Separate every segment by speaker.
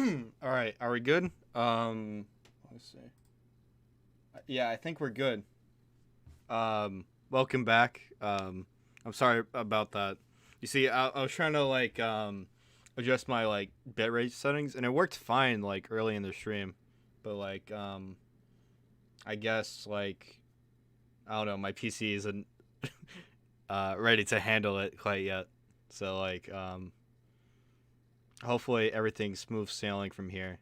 Speaker 1: All right, are we good? Let's see. Yeah, I think we're good. Welcome back. I'm sorry about that. You see, I was trying to adjust my bitrate settings, and it worked fine early in the stream, but I guess I don't know, my PC isn't ready to handle it quite yet. So hopefully everything's smooth sailing from here.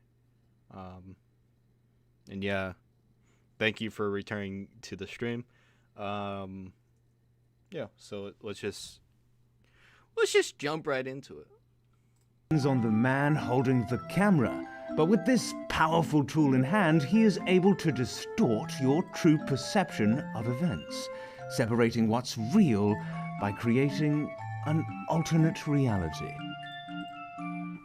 Speaker 1: And yeah, thank you for returning to the stream. Yeah, so let's just jump right into it.
Speaker 2: On the man holding the camera, but with this powerful tool in hand, he is able to distort your true perception of events, separating what's real by creating an alternate reality.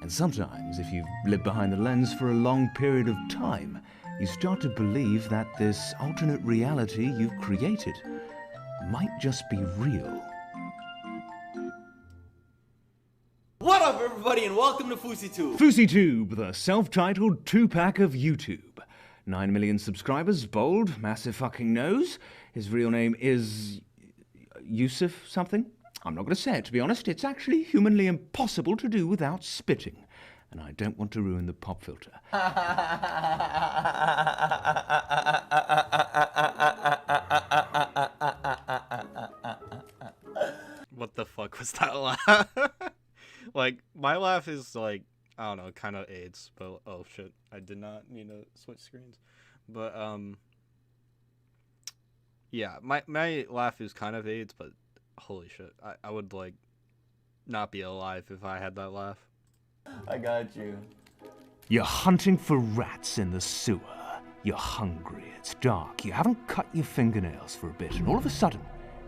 Speaker 2: And sometimes, if you've lived behind the lens for a long period of time, you start to believe that this alternate reality you've created might just be real.
Speaker 3: What up, everybody, and welcome to FouseyTube.
Speaker 2: FouseyTube, the self-titled two-pack of YouTube. 9 million subscribers, bold, massive fucking nose. His real name is Yusuf something. I'm not going to say it, to be honest. It's actually humanly impossible to do without spitting. And I don't want to ruin the pop filter.
Speaker 1: What the fuck was that laugh? My laugh is I don't know, kind of AIDS, but oh shit, I did not mean to switch screens. But yeah, my laugh is kind of AIDS, but holy shit, I would not be alive if I had that laugh.
Speaker 3: I got you.
Speaker 2: You're hunting for rats in the sewer. You're hungry, it's dark, you haven't cut your fingernails for a bit, and all of a sudden,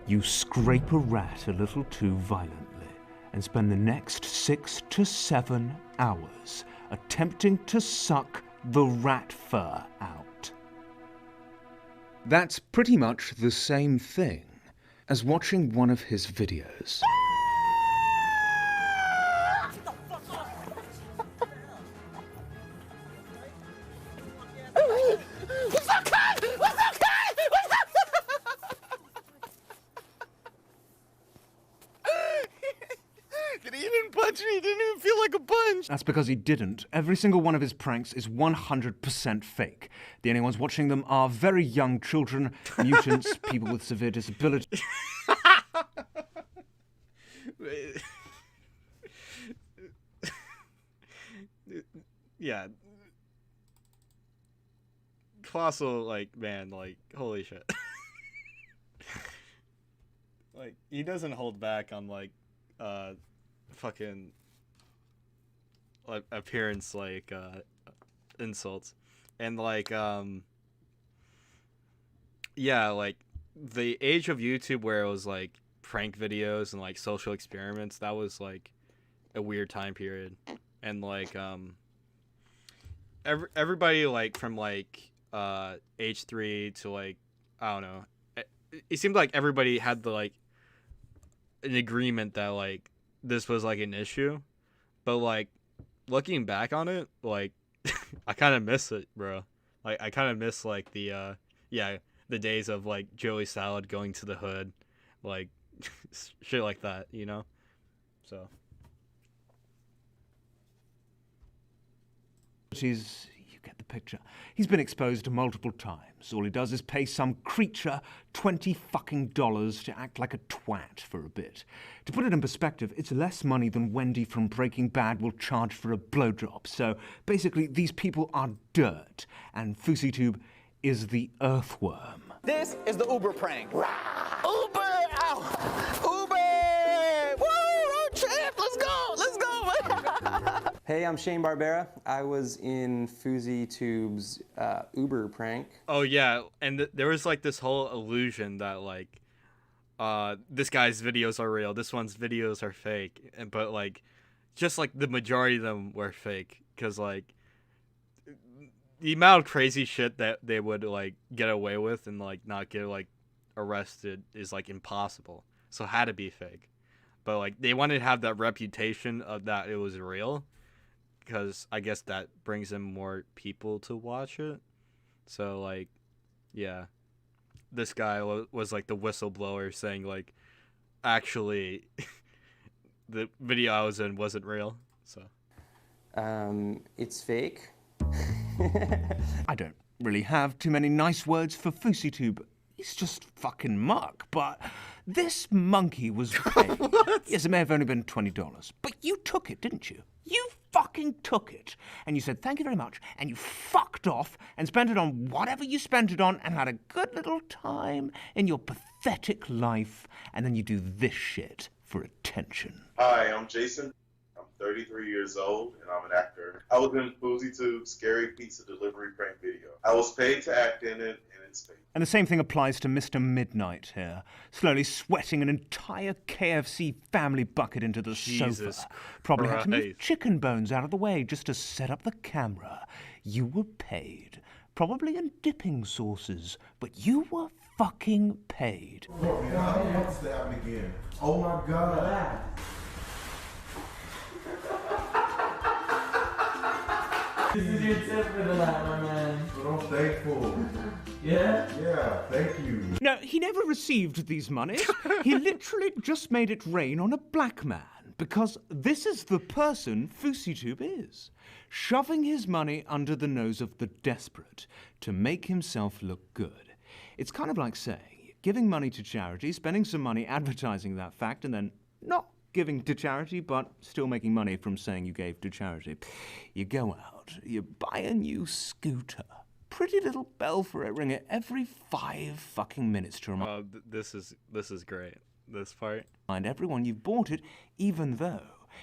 Speaker 2: you scrape a rat a little too violently and spend the next 6 to 7 hours attempting to suck the rat fur out. That's pretty much the same thing as watching one of his videos.
Speaker 1: He didn't punch me, he didn't even feel like a punch.
Speaker 2: That's because he didn't. Every single one of his pranks is 100% fake. The only ones watching them are very young children, mutants, people with severe disabilities.
Speaker 1: Yeah. Colossal, man, holy shit. He doesn't hold back on, fucking appearance insults. And yeah, the age of YouTube where it was prank videos and social experiments, that was a weird time period. And everybody from age 3 to I don't know, it seemed like everybody had the an agreement that this was an issue, but looking back on it, I kind of miss it, bro. I kind of miss the the days of Joey Salad going to the hood, shit like that, you know. So
Speaker 2: You get the picture. He's been exposed multiple times. All he does is pay some creature $20 fucking to act like a twat for a bit. To put it in perspective, it's less money than Wendy from Breaking Bad will charge for a blowjob. So basically, these people are dirt, and FouseyTube is the earthworm.
Speaker 3: This is the Uber prank. Uber! Ow! Uber! Woo! Road trip! Let's go! Let's go!
Speaker 4: Hey, I'm Shane Barbera. I was in FouseyTube's Uber prank.
Speaker 1: oh yeah, and there was this whole illusion that this guy's videos are real, this one's videos are fake, but just the majority of them were fake, because the amount of crazy shit that they would get away with and not get arrested is impossible, so it had to be fake. But they wanted to have that reputation of that it was real, because I guess that brings in more people to watch it. So like, yeah, this guy was like the whistleblower saying like, actually, the video I was in wasn't real. So
Speaker 4: It's fake.
Speaker 2: I don't really have too many nice words for FouseyTube. He's just fucking muck. But this monkey was paid. Yes, it may have only been $20, but you took it, didn't you? You fucking took it. And you said, thank you very much. And you fucked off and spent it on whatever you spent it on and had a good little time in your pathetic life. And then you do this shit for attention.
Speaker 5: Hi, I'm Jason. I'm 33 years old, and I'm an actor. I was in FouseyTube's Scary Pizza Delivery prank video. I was paid to act in it, and it's fake.
Speaker 2: And the same thing applies to Mr. Midnight here, slowly sweating an entire KFC family bucket into the
Speaker 1: Jesus
Speaker 2: sofa. Probably had to move
Speaker 1: Christ.
Speaker 2: chicken bones out of the way just to set up the camera. You were paid, probably in dipping sauces, but you were fucking paid.
Speaker 6: Man, I don't want to stab him again. Oh my God.
Speaker 3: This is your tip for the night, my man.
Speaker 6: But I'm thankful.
Speaker 3: Yeah?
Speaker 6: Yeah, thank you.
Speaker 2: No, he never received these monies. He literally just made it rain on a black man, because this is the person FouseyTube is, shoving his money under the nose of the desperate to make himself look good. It's kind of like, say, giving money to charity, spending some money advertising that fact, and then not giving to charity, but still making money from saying you gave to charity. You go out, you buy a new scooter. Pretty little bell for it ringing every 5 fucking minutes to remind
Speaker 1: This is great. This part.
Speaker 2: everyone you've bought it, even though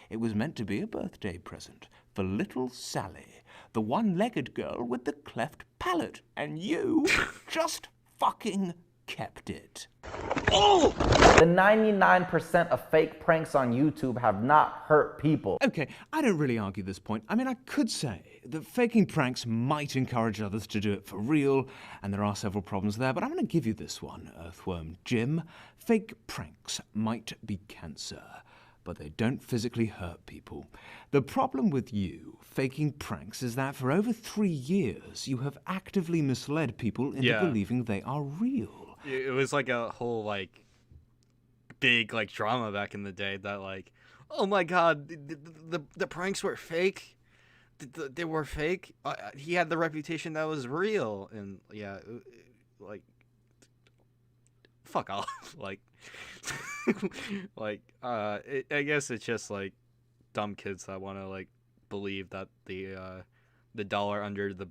Speaker 2: it was meant to be a birthday present for little Sally, the one-legged girl with the cleft palate, and you just fucking kept it.
Speaker 7: The 99% of fake pranks on YouTube have not hurt people.
Speaker 2: Okay, I don't really argue this point. I mean, I could say that faking pranks might encourage others to do it for real, and there are several problems there, but I'm going to give you this one, Earthworm Jim. Fake pranks might be cancer, but they don't physically hurt people. The problem with you faking pranks is that for over 3 years, you have actively misled people into
Speaker 1: Yeah.
Speaker 2: believing they are real.
Speaker 1: It was like a whole like big like drama back in the day that like, oh my god, the pranks were fake. They were fake. He had the reputation that was real, and yeah, like fuck off. Like, I guess it's just like dumb kids that want to like believe that the dollar under the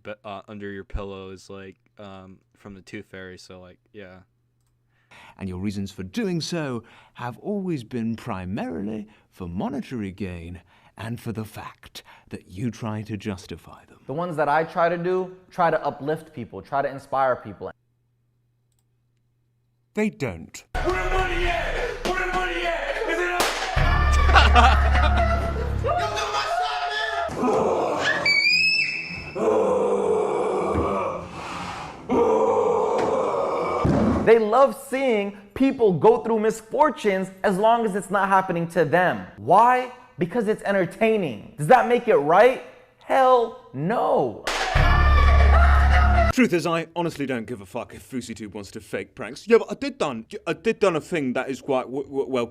Speaker 1: under your pillow is like from the Tooth Fairy. So like, yeah.
Speaker 2: And your reasons for doing so have always been primarily for monetary gain and for the fact that you try to justify them.
Speaker 7: The ones that I try to do, try to uplift people, try to inspire people.
Speaker 2: They don't.
Speaker 7: They love seeing people go through misfortunes as long as it's not happening to them. Why? Because it's entertaining. Does that make it right? Hell no.
Speaker 2: Truth is, I honestly don't give a fuck if FouseyTube wants to fake pranks. Yeah, but I did done a thing that is quite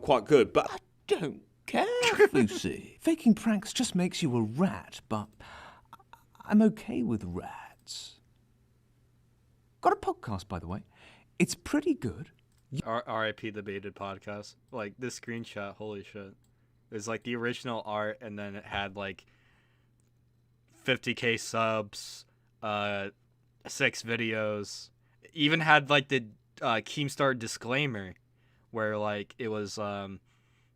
Speaker 2: quite good, but I don't care, Fousey. Faking pranks just makes you a rat, but I'm okay with rats. Got a podcast, by the way. It's pretty good.
Speaker 1: R.I.P. the Baited podcast. Like this screenshot, holy shit. It was like the original art, and then it had like 50k subs, 6 videos. Even had like the Keemstar disclaimer, where like it was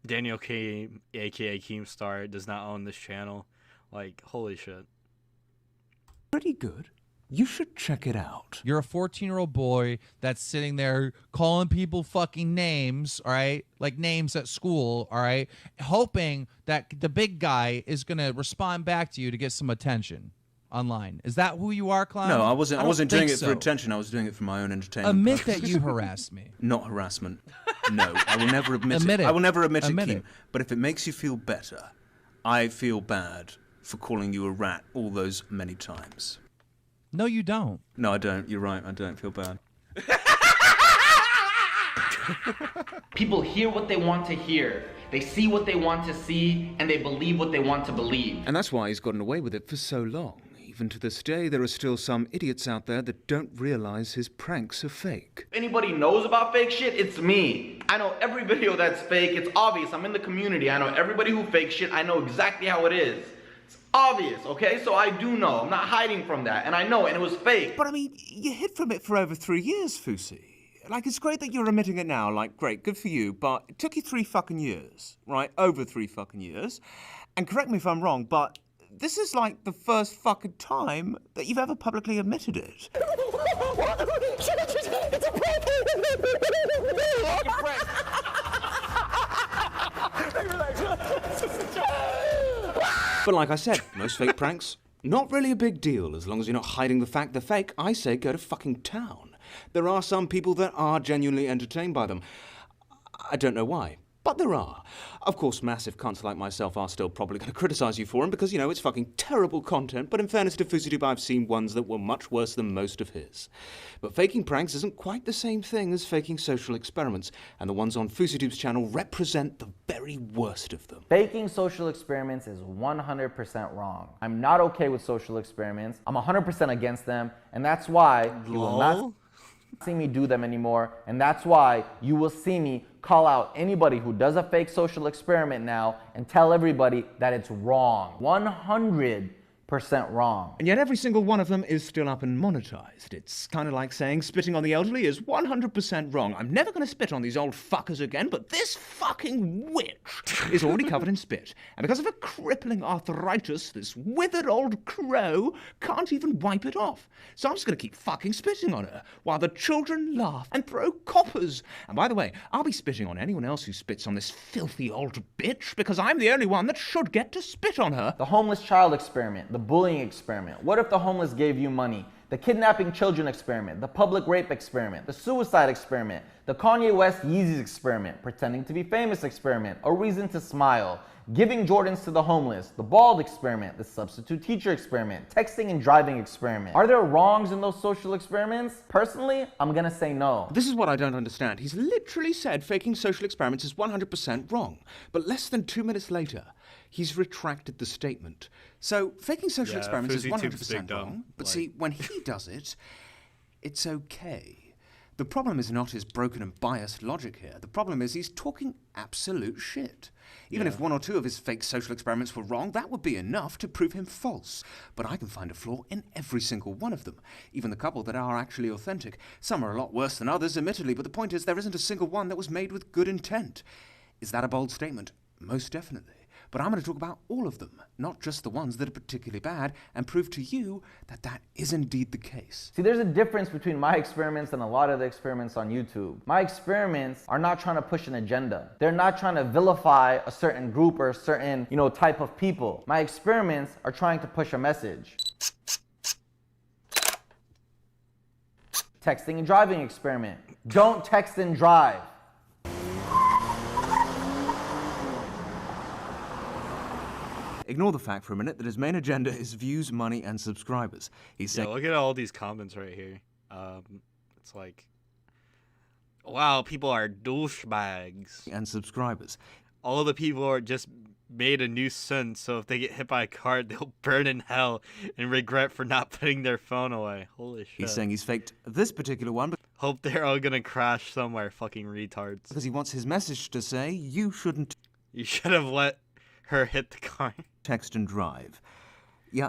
Speaker 1: Daniel K, aka Keemstar, does not own this channel. Like holy shit.
Speaker 2: Pretty good. You should check it out.
Speaker 8: You're a 14-year-old boy that's sitting there calling people fucking names, all right? Like names at school, all right? Hoping that the big guy is going to respond back to you to get some attention online. Is that who you are, Clown?
Speaker 2: No, I wasn't doing it
Speaker 8: so.
Speaker 2: for attention. I was doing it for my own entertainment.
Speaker 8: Admit
Speaker 2: purposes.
Speaker 8: that you harassed me.
Speaker 2: Not harassment. No, I will never admit
Speaker 8: Admit it.
Speaker 2: I will never admit
Speaker 8: Admit
Speaker 2: it,
Speaker 8: it.
Speaker 2: Keem. But if it makes you feel better, I feel bad for calling you a rat all those many times.
Speaker 8: No, you don't.
Speaker 2: No, I don't. You're right. I don't feel bad.
Speaker 7: People hear what they want to hear, they see what they want to see, and they believe what they want to believe.
Speaker 2: And that's why he's gotten away with it for so long. Even to this day, there are still some idiots out there that don't realize his pranks are fake.
Speaker 7: If anybody knows about fake shit, it's me. I know every video that's fake. It's obvious. I'm in the community. I know everybody who fakes shit. I know exactly how it is. It's obvious, okay? So I do know. I'm not hiding from that. And I know, and it was fake.
Speaker 2: But I mean, you hid from it for over 3 years, Fusi. Like, it's great that you're admitting it now. Like, great, good for you. But it took you 3 fucking years, right? Over 3 fucking years. And correct me if I'm wrong, but this is like the first fucking time that you've ever publicly admitted it.
Speaker 3: It's a
Speaker 2: But like I said, most fake pranks, not really a big deal as long as you're not hiding the fact they're fake. I say go to fucking town. There are some people that are genuinely entertained by them. I don't know why, but there are. Of course, massive cunts like myself are still probably going to criticize you for them because, you know, it's fucking terrible content, but in fairness to FouseyTube, I've seen ones that were much worse than most of his. But faking pranks isn't quite the same thing as faking social experiments, and the ones on FouseyTube's channel represent the very worst of them.
Speaker 7: Faking social experiments is 100% wrong. I'm not okay with social experiments. I'm 100% against them, and that's why you will not see me do them anymore, and that's why you will see me call out anybody who does a fake social experiment now and tell everybody that it's wrong. 100% wrong.
Speaker 2: And yet every single one of them is still up and monetized. It's kind of like saying spitting on the elderly is 100% wrong. I'm never going to spit on these old fuckers again, but this fucking witch is already covered in spit. And because of a crippling arthritis, this withered old crow can't even wipe it off. So I'm just going to keep fucking spitting on her while the children laugh and throw coppers. And by the way, I'll be spitting on anyone else who spits on this filthy old bitch because I'm the only one that should get to spit on her.
Speaker 7: The homeless child experiment, the bullying experiment. What if the homeless gave you money? The kidnapping children experiment, the public rape experiment, the suicide experiment, the Kanye West Yeezys experiment, pretending to be famous experiment, a reason to smile, giving Jordans to the homeless, the bald experiment, the substitute teacher experiment, texting and driving experiment. Are there wrongs in those social experiments? Personally, I'm gonna say no.
Speaker 2: This is what I don't understand. He's literally said faking social experiments is 100% wrong. But less than 2 minutes later, he's retracted the statement. So faking social experiments is 100% wrong. But see, when he does it, it's okay. The problem is not his broken and biased logic here. The problem is he's talking absolute shit. Even if 1 or 2 of his fake social experiments were wrong, that would be enough to prove him false. But I can find a flaw in every single one of them, even the couple that are actually authentic. Some are a lot worse than others, admittedly, but the point is there isn't a single one that was made with good intent. Is that a bold statement? Most definitely. But I'm going to talk about all of them, not just the ones that are particularly bad, and prove to you that that is indeed the case.
Speaker 7: See, there's a difference between my experiments and a lot of the experiments on YouTube. My experiments are not trying to push an agenda. They're not trying to vilify a certain group or a certain, type of people. My experiments are trying to push a message. Texting and driving experiment. Don't text and drive.
Speaker 2: Ignore the fact for a minute that his main agenda is views, money, and subscribers. He's saying,
Speaker 1: look at all these comments right here. It's like, wow, people are douchebags.
Speaker 2: and subscribers.
Speaker 1: All the people are just made a new sin, so if they get hit by a car, they'll burn in hell and regret for not putting their phone away. Holy shit.
Speaker 2: He's saying he's faked this particular one
Speaker 1: Hope they're all gonna crash somewhere, fucking retards.
Speaker 2: because he wants his message to say, you shouldn't
Speaker 1: You should have let her hit the car.
Speaker 2: text and drive. Yeah,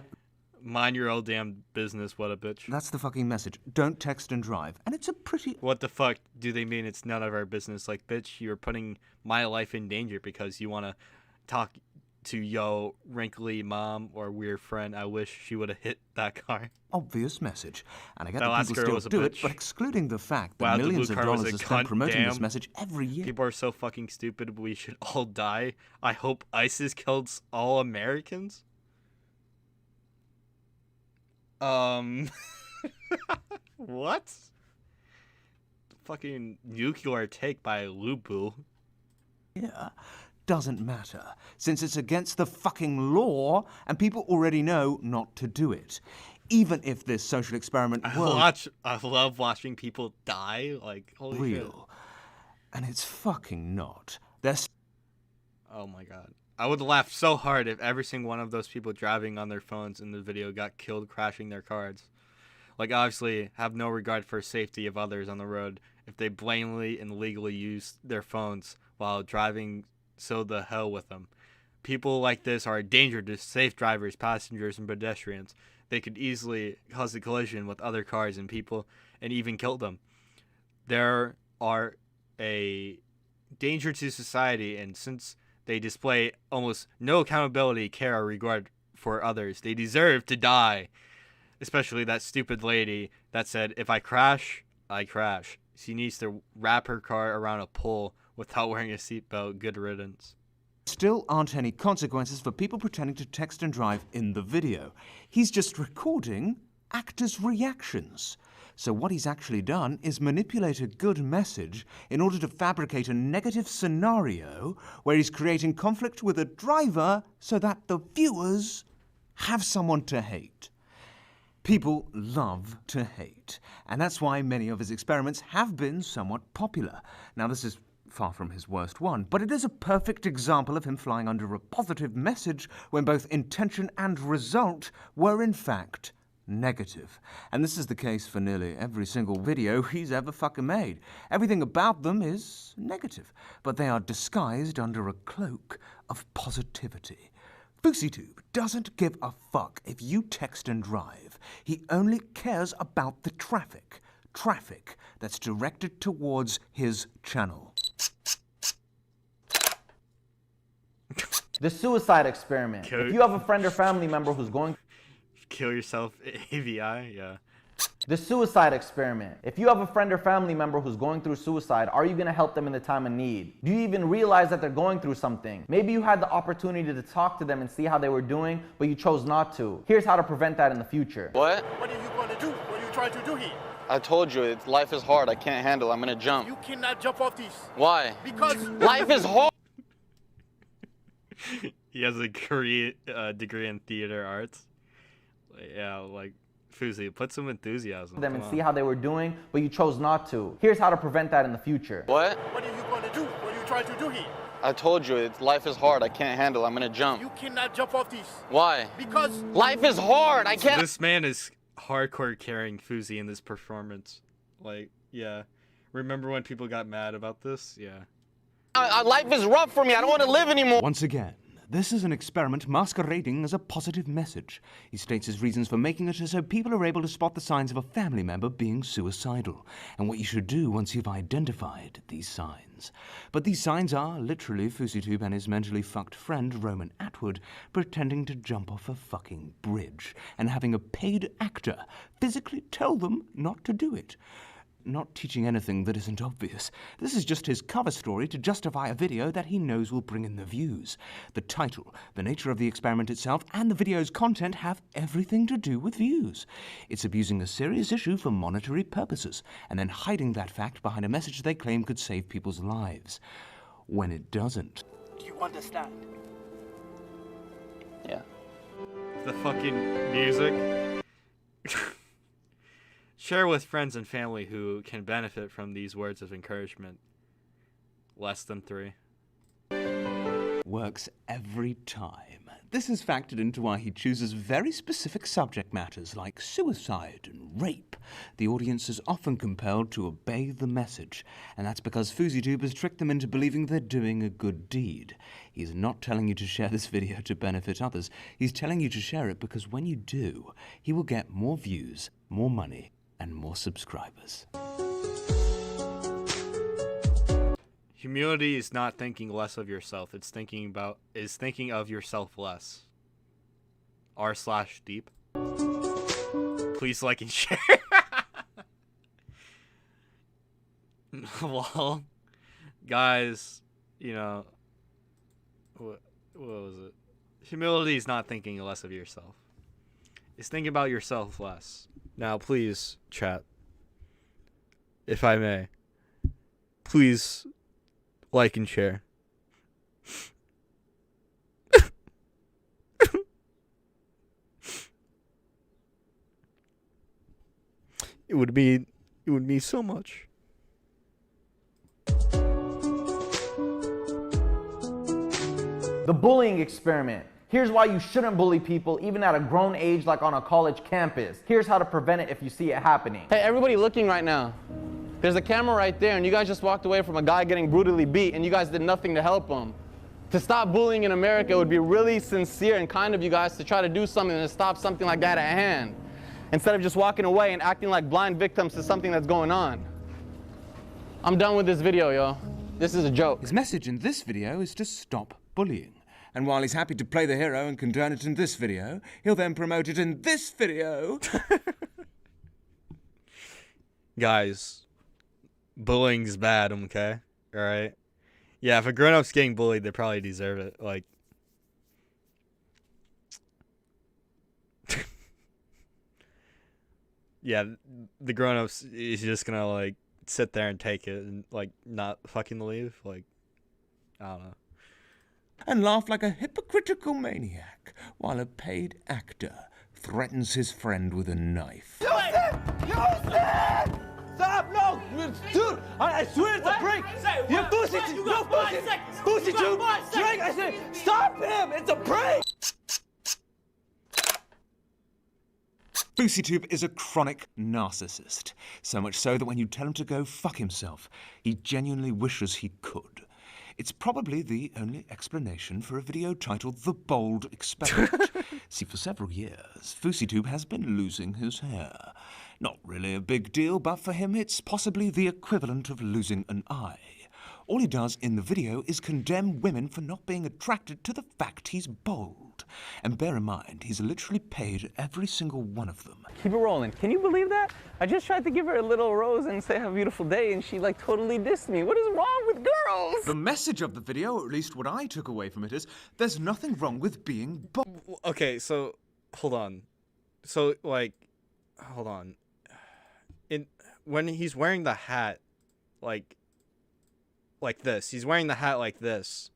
Speaker 1: Mind your own damn business, what a bitch.
Speaker 2: that's the fucking message. Don't text and drive. And it's a pretty...
Speaker 1: What the fuck do they mean it's none of our business? Like, bitch, you're putting my life in danger because you want to talk to yo wrinkly mom or weird friend. I wish she would have hit that car.
Speaker 2: obvious message. And I get
Speaker 1: That
Speaker 2: that
Speaker 1: last
Speaker 2: people
Speaker 1: girl
Speaker 2: still
Speaker 1: was a
Speaker 2: do it,
Speaker 1: bitch.
Speaker 2: but excluding the fact that
Speaker 1: Wow, the
Speaker 2: millions
Speaker 1: blue
Speaker 2: of
Speaker 1: car was
Speaker 2: dollars
Speaker 1: a
Speaker 2: are spent
Speaker 1: cunt,
Speaker 2: promoting this
Speaker 1: damn.
Speaker 2: message every year.
Speaker 1: People are so fucking stupid. We should all die. I hope ISIS kills all Americans. What? Fucking nuclear take by Lubu.
Speaker 2: Yeah. doesn't matter, since it's against the fucking law and people already know not to do it. Even if this social experiment were
Speaker 1: I love watching people die. Like, holy shit.
Speaker 2: real. And it's fucking not. There's
Speaker 1: Oh my god. I would laugh so hard if every single one of those people driving on their phones in the video got killed crashing their cars. Like, obviously, have no regard for safety of others on the road if they blatantly and legally use their phones while driving, so the hell with them. People like this are a danger to safe drivers, passengers, and pedestrians. They could easily cause a collision with other cars and people and even kill them. There are a danger to society, and since they display almost no accountability, care, or regard for others, they deserve to die. Especially that stupid lady that said, if I crash, I crash. She needs to wrap her car around a pole without wearing a seatbelt. Good riddance.
Speaker 2: still aren't any consequences for people pretending to text and drive in the video. He's just recording actors' reactions. So what he's actually done is manipulate a good message in order to fabricate a negative scenario where he's creating conflict with a driver so that the viewers have someone to hate. People love to hate, and that's why many of his experiments have been somewhat popular. Now, this is far from his worst one, but it is a perfect example of him flying under a positive message when both intention and result were in fact negative. And this is the case for nearly every single video he's ever fucking made. Everything about them is negative, but they are disguised under a cloak of positivity. FouseyTube doesn't give a fuck if you text and drive. He only cares about the traffic. Traffic that's directed towards his channel.
Speaker 7: The suicide experiment. If you have a friend or family member who's going
Speaker 1: Kill yourself, AVI, yeah.
Speaker 7: The suicide experiment. If you have a friend or family member who's going through suicide, are you going to help them in the time of need? Do you even realize that they're going through something? Maybe you had the opportunity to talk to them and see how they were doing, but you chose not to. Here's how to prevent that in the future.
Speaker 3: What?
Speaker 9: What are you going to do? What are you trying to do here?
Speaker 3: I told you, life is hard. I can't handle it. I'm going to jump.
Speaker 9: You cannot jump off these.
Speaker 3: Why?
Speaker 9: Because
Speaker 3: Life is hard.
Speaker 1: He has a degree in theater arts. Yeah, like, Fousey, put some enthusiasm.
Speaker 7: Them and see how they were doing, but you chose not to. Here's how to prevent that in the future.
Speaker 3: What?
Speaker 9: What are you going to do? What are you trying to do here?
Speaker 3: I told you, life is hard. I can't handle it. I'm going to jump.
Speaker 9: You cannot jump off these.
Speaker 3: Why?
Speaker 9: Because
Speaker 3: Life is hard. I can't.
Speaker 1: This man is hardcore carrying Fousey in this performance. Like, yeah. Remember when people got mad about this? Yeah.
Speaker 3: Life is rough for me. I don't want to live anymore.
Speaker 2: Once again, this is an experiment masquerading as a positive message. He states his reasons for making it so people are able to spot the signs of a family member being suicidal, and what you should do once you've identified these signs. But these signs are literally FouseyTube and his mentally fucked friend Roman Atwood pretending to jump off a fucking bridge and having a paid actor physically tell them not to do it. Not teaching anything that isn't obvious. This is just his cover story to justify a video that he knows will bring in the views. The title, the nature of the experiment itself, and the video's content have everything to do with views. It's abusing a serious issue for monetary purposes, and then hiding that fact behind a message they claim could save people's lives. When it doesn't.
Speaker 9: do you understand?
Speaker 3: Yeah.
Speaker 1: The fucking music. Share with friends and family who can benefit from these words of encouragement. Less than 3.
Speaker 2: Works every time. This is factored into why he chooses very specific subject matters like suicide and rape. The audience is often compelled to obey the message, and that's because FouseyTube has tricked them into believing they're doing a good deed. He's not telling you to share this video to benefit others. He's telling you to share it because when you do, he will get more views, more money, and more subscribers.
Speaker 1: Humility is not thinking less of yourself. It's thinking of yourself less. r/deep. Please like and share. Well, guys, you know, what was it? Humility is not thinking less of yourself. It's thinking about yourself less. Now, please, chat, if I may, please like and share. It would mean so much.
Speaker 7: The bullying experiment. Here's why you shouldn't bully people even at a grown age like on a college campus. Here's how to prevent it if you see it happening.
Speaker 10: Hey, everybody looking right now. There's a camera right there and you guys just walked away from a guy getting brutally beat and you guys did nothing to help him. To stop bullying in America would be really sincere and kind of you guys to try to do something to stop something like that at hand. Instead of just walking away and acting like blind victims to something that's going on. I'm done with this video, yo. This is a joke.
Speaker 2: His message in this video is to stop bullying. And while he's happy to play the hero and condone it in this video, he'll then promote it in this video.
Speaker 1: Guys, bullying's bad, okay? Alright? Yeah, if a grown-up's getting bullied, they probably deserve it. Like, yeah, the grown-ups is just gonna, like, sit there and take it and, like, not fucking leave. Like, I don't know.
Speaker 2: And laugh like a hypocritical maniac while a paid actor threatens his friend with a knife.
Speaker 3: Stop! No! Dude, I swear it's a prank! You're pussy! No pussy! Pussy tube! Drink! I said, stop him! It's a prank!
Speaker 2: FouseyTube is a chronic narcissist. So much so that when you tell him to go fuck himself, he genuinely wishes he could. It's probably the only explanation for a video titled The Bold Experiment. See, for several years, FouseyTube has been losing his hair. Not really a big deal, but for him it's possibly the equivalent of losing an eye. All he does in the video is condemn women for not being attracted to the fact he's bald. And bear in mind, he's literally paid every single one of them.
Speaker 10: Keep it rolling. Can you believe that? I just tried to give her a little rose and say have a beautiful day and she like totally dissed me. What is wrong with girls?
Speaker 2: The message of the video, or at least what I took away from it, is there's nothing wrong with being bald.
Speaker 1: Okay, so, hold on. So, like, hold on. When he's wearing the hat, like this, he's wearing the hat like this,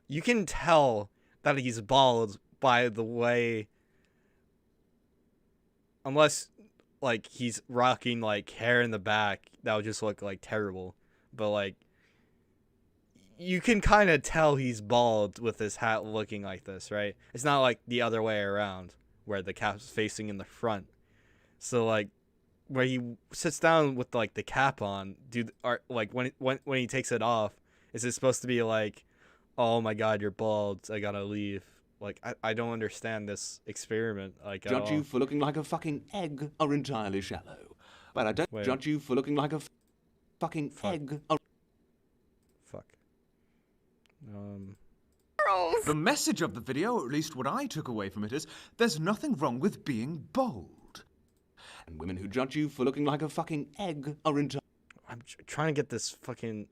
Speaker 1: you can tell that he's bald by the way, unless, like, he's rocking, like, hair in the back, that would just look, like, terrible, but, like, you can kind of tell he's bald with his hat looking like this, right? It's not like the other way around, where the cap's facing in the front. So, like, where he sits down with, like, the cap on, like, when he takes it off, is it supposed to be like, oh my god, you're bald, I gotta leave? Like, I don't understand this experiment, like, at
Speaker 2: Judge
Speaker 1: all.
Speaker 2: you for looking like a fucking egg are entirely shallow. But I don't judge you for looking like a fucking egg.
Speaker 1: Fuck.
Speaker 2: The message of the video, or at least what I took away from it, is there's nothing wrong with being bold. And women who judge you for looking like a fucking egg are entirely...
Speaker 1: I'm trying to get this fucking...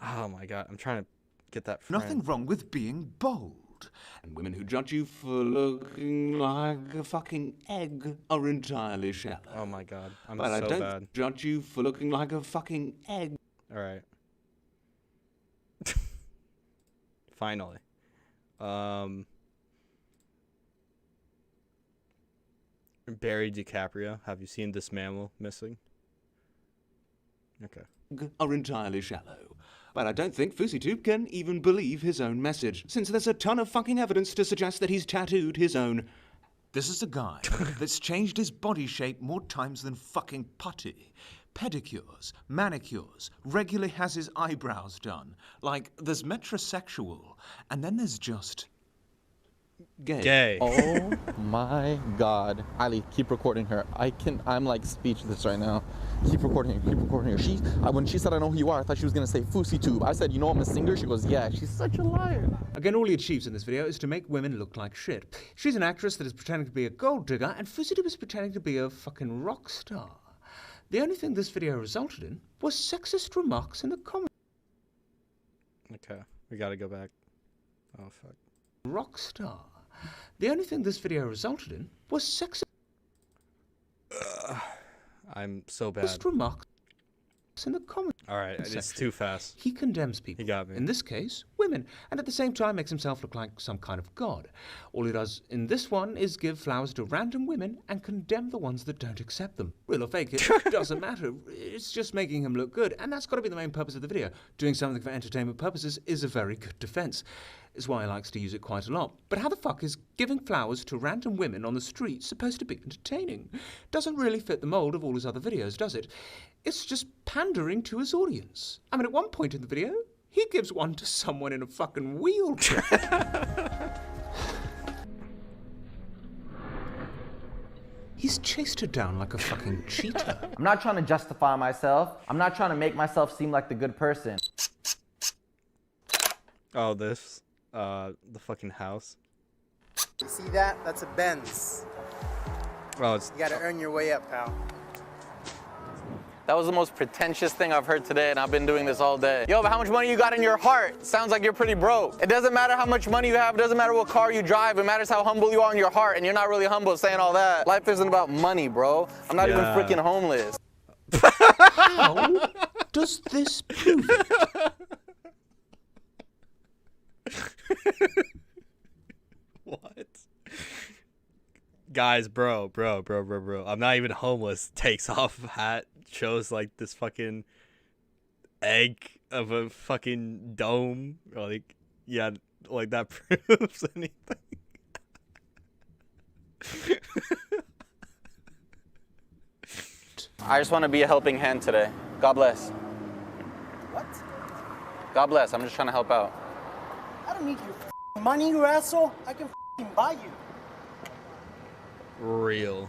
Speaker 1: Oh my god, I'm trying to get that friend.
Speaker 2: Nothing wrong with being bold. And women who judge you for looking like a fucking egg are entirely shallow.
Speaker 1: Oh my god, I'm
Speaker 2: but
Speaker 1: so
Speaker 2: I don't
Speaker 1: bad.
Speaker 2: judge you for looking like a fucking egg.
Speaker 1: Alright. Finally. Barry DiCaprio, have you seen this mammal missing? Okay.
Speaker 2: Are entirely shallow. But I don't think FouseyTube can even believe his own message, since there's a ton of fucking evidence to suggest that he's tattooed his own. This is a guy that's changed his body shape more times than fucking putty. Pedicures, manicures, regularly has his eyebrows done. Like, there's metrosexual, and then there's just... gay.
Speaker 11: Oh my god. Ali, keep recording her. I'm like speechless right now. Keep recording her, keep recording her. When she said I know who you are, I thought she was gonna say FouseyTube. I said, you know I'm a singer? She goes, yeah. She's such a liar.
Speaker 2: Again, all he achieves in this video is to make women look like shit. She's an actress that is pretending to be a gold digger, and FouseyTube is pretending to be a fucking rock star. The only thing this video resulted in was sexist remarks in the comments.
Speaker 1: Okay, we gotta go back. Oh, fuck.
Speaker 2: Rock star. The only thing this video resulted in was
Speaker 1: I'm so bad.
Speaker 2: remarks. in the comments.
Speaker 1: All right, it's
Speaker 2: section.
Speaker 1: too fast.
Speaker 2: He condemns people.
Speaker 1: He got me.
Speaker 2: In this case, women, and at the same time makes himself look like some kind of god. All he does in this one is give flowers to random women and condemn the ones that don't accept them. Real or fake, it doesn't matter. It's just making him look good, and that's got to be the main purpose of the video. Doing something for entertainment purposes is a very good defense. It's why he likes to use it quite a lot. But how the fuck is giving flowers to random women on the street supposed to be entertaining? Doesn't really fit the mold of all his other videos, does it? It's just pandering to his audience. I mean, at one point in the video, he gives one to someone in a fucking wheelchair. He's chased her down like a fucking cheetah.
Speaker 7: I'm not trying to justify myself. I'm not trying to make myself seem like the good person.
Speaker 1: Oh, this. The fucking house.
Speaker 12: You see that? That's a Benz.
Speaker 1: Oh, it's.
Speaker 12: You gotta earn your way up, pal.
Speaker 10: That was the most pretentious thing I've heard today, and I've been doing this all day. Yo, but how much money you got in your heart? Sounds like you're pretty broke. It doesn't matter how much money you have. It doesn't matter what car you drive. It matters how humble you are in your heart, and you're not really humble saying all that. Life isn't about money, bro. I'm not even freaking homeless.
Speaker 2: How does this prove it?
Speaker 1: What? Guys, bro. I'm not even homeless. Takes off hat, shows like this fucking egg of a fucking dome. Like, yeah, like that proves anything.
Speaker 10: I just want to be a helping hand today. God bless.
Speaker 12: What?
Speaker 10: God bless. I'm just trying to help out.
Speaker 12: I don't need your money, you asshole. I can buy you.
Speaker 1: Real.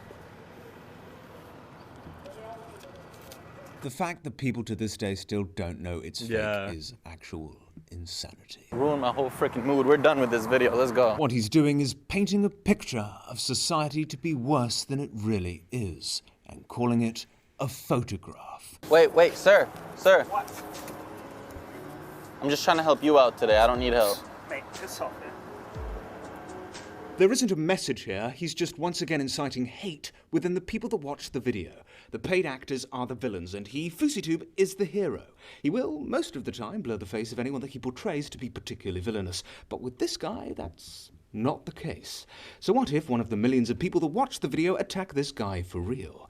Speaker 2: The fact that people to this day still don't know it's fake is actual insanity.
Speaker 10: Ruined my whole freaking mood. We're done with this video. Let's go.
Speaker 2: What he's doing is painting a picture of society to be worse than it really is, and calling it a photograph.
Speaker 10: Wait, sir.
Speaker 12: What?
Speaker 10: I'm just trying to help you out today. I don't need help.
Speaker 12: Mate, piss off, man.
Speaker 2: There isn't a message here. He's just once again inciting hate within the people that watch the video. The paid actors are the villains, and he, FouseyTube, is the hero. He will, most of the time, blur the face of anyone that he portrays to be particularly villainous. But with this guy, that's not the case. So what if one of the millions of people that watch the video attack this guy for real?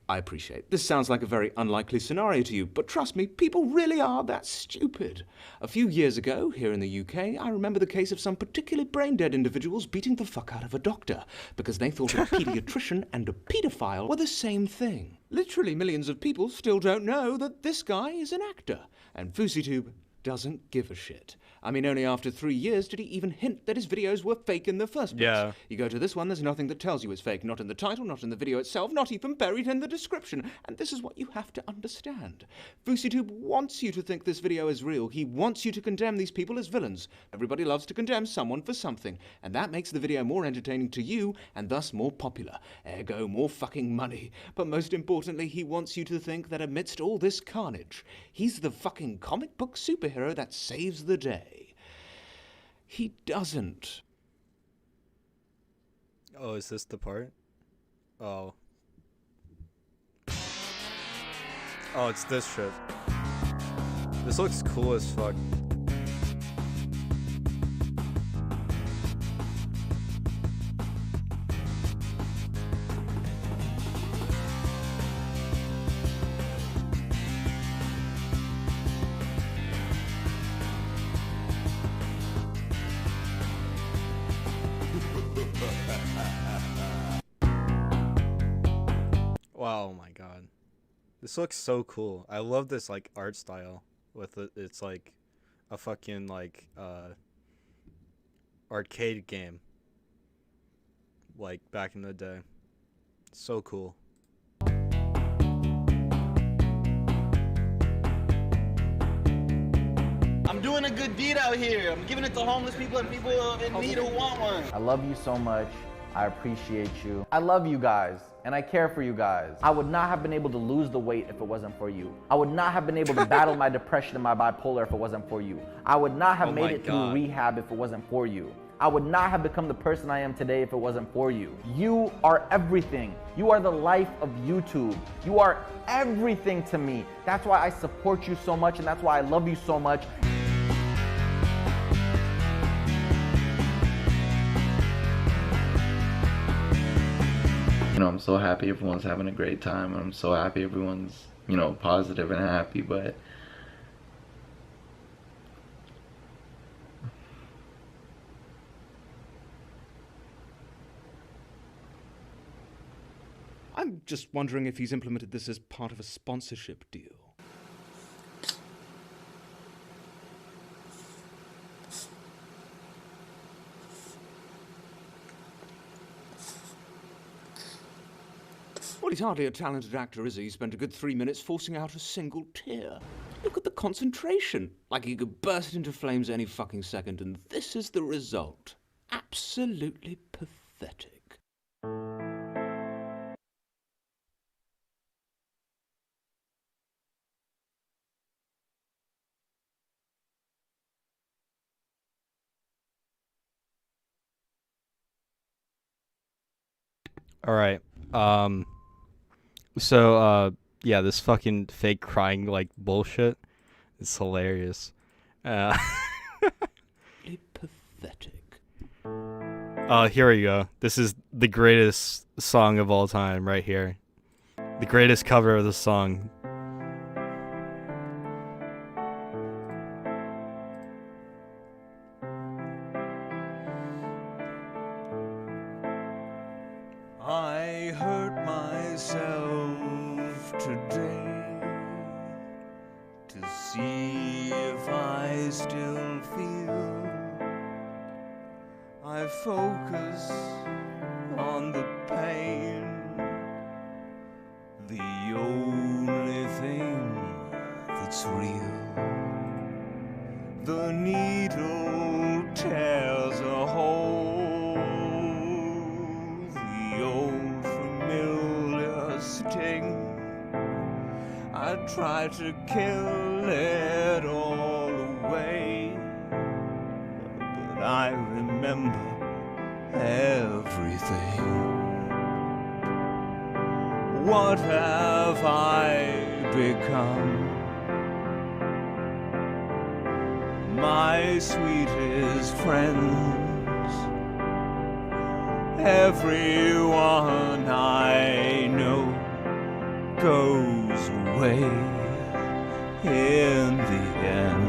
Speaker 2: I appreciate this sounds like a very unlikely scenario to you, but trust me, people really are that stupid. A few years ago, here in the UK, I remember the case of some particularly brain-dead individuals beating the fuck out of a doctor because they thought a paediatrician and a paedophile were the same thing. Literally millions of people still don't know that this guy is an actor, and FouseyTube doesn't give a shit. I mean, only after 3 years did he even hint that his videos were fake in the first place.
Speaker 1: Yeah.
Speaker 2: You go to this one, there's nothing that tells you it's fake. Not in the title, not in the video itself, not even buried in the description. And this is what you have to understand. FouseyTube wants you to think this video is real. He wants you to condemn these people as villains. Everybody loves to condemn someone for something. And that makes the video more entertaining to you, and thus more popular. Ergo, more fucking money. But most importantly, he wants you to think that amidst all this carnage, he's the fucking comic book superhero that saves the day. He doesn't.
Speaker 1: Oh, is this the part? Oh. Oh, it's this shit. This looks cool as fuck. Wow, oh my god. This looks so cool. I love this like art style with it. It's like a fucking like arcade game. Like back in the day. So cool.
Speaker 13: I'm doing a good deed out here. I'm giving it to homeless people and people in need who want one.
Speaker 7: I love you so much. I appreciate you. I love you guys, and I care for you guys. I would not have been able to lose the weight if it wasn't for you. I would not have been able to battle my depression and my bipolar if it wasn't for you. I would not have made it through rehab if it wasn't for you. I would not have become the person I am today if it wasn't for you. You are everything. You are the life of YouTube. You are everything to me. That's why I support you so much, and that's why I love you so much.
Speaker 14: You know, I'm so happy everyone's having a great time. I'm so happy everyone's, you know, positive and happy, but
Speaker 15: I'm just wondering if he's implemented this as part of a sponsorship deal. Well, he's hardly a talented actor, is he? He spent a good 3 minutes forcing out a single tear. Look at the concentration. Like he could burst into flames any fucking second, and this is the result. Absolutely pathetic.
Speaker 1: All right. So yeah, this fucking fake crying like bullshit. It's hilarious.
Speaker 15: Pathetic.
Speaker 1: Here we go. This is the greatest song of all time right here. The greatest cover of the song.
Speaker 2: I hurt myself today to see if I still feel. I focus on the pain, the only thing that's real. The needle tears a hole, the old familiar sting. I try to kill it all away, but I remember everything. What have I become? My sweetest friends, everyone I know goes away in the end.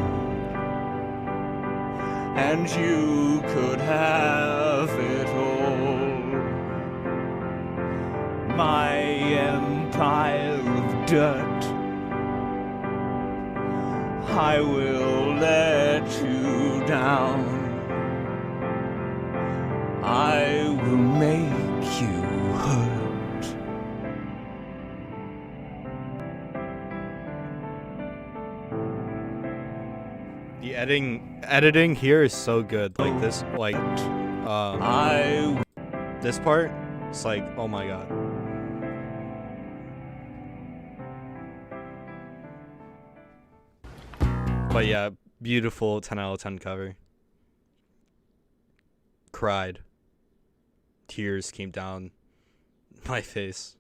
Speaker 2: And you could have it all. My empire of dirt, I will let you down. I will make you hurt.
Speaker 1: The editing here is so good. Like this, like this part, it's like, oh my god. But yeah, beautiful 10 out of 10 cover. Cried. Tears came down my face.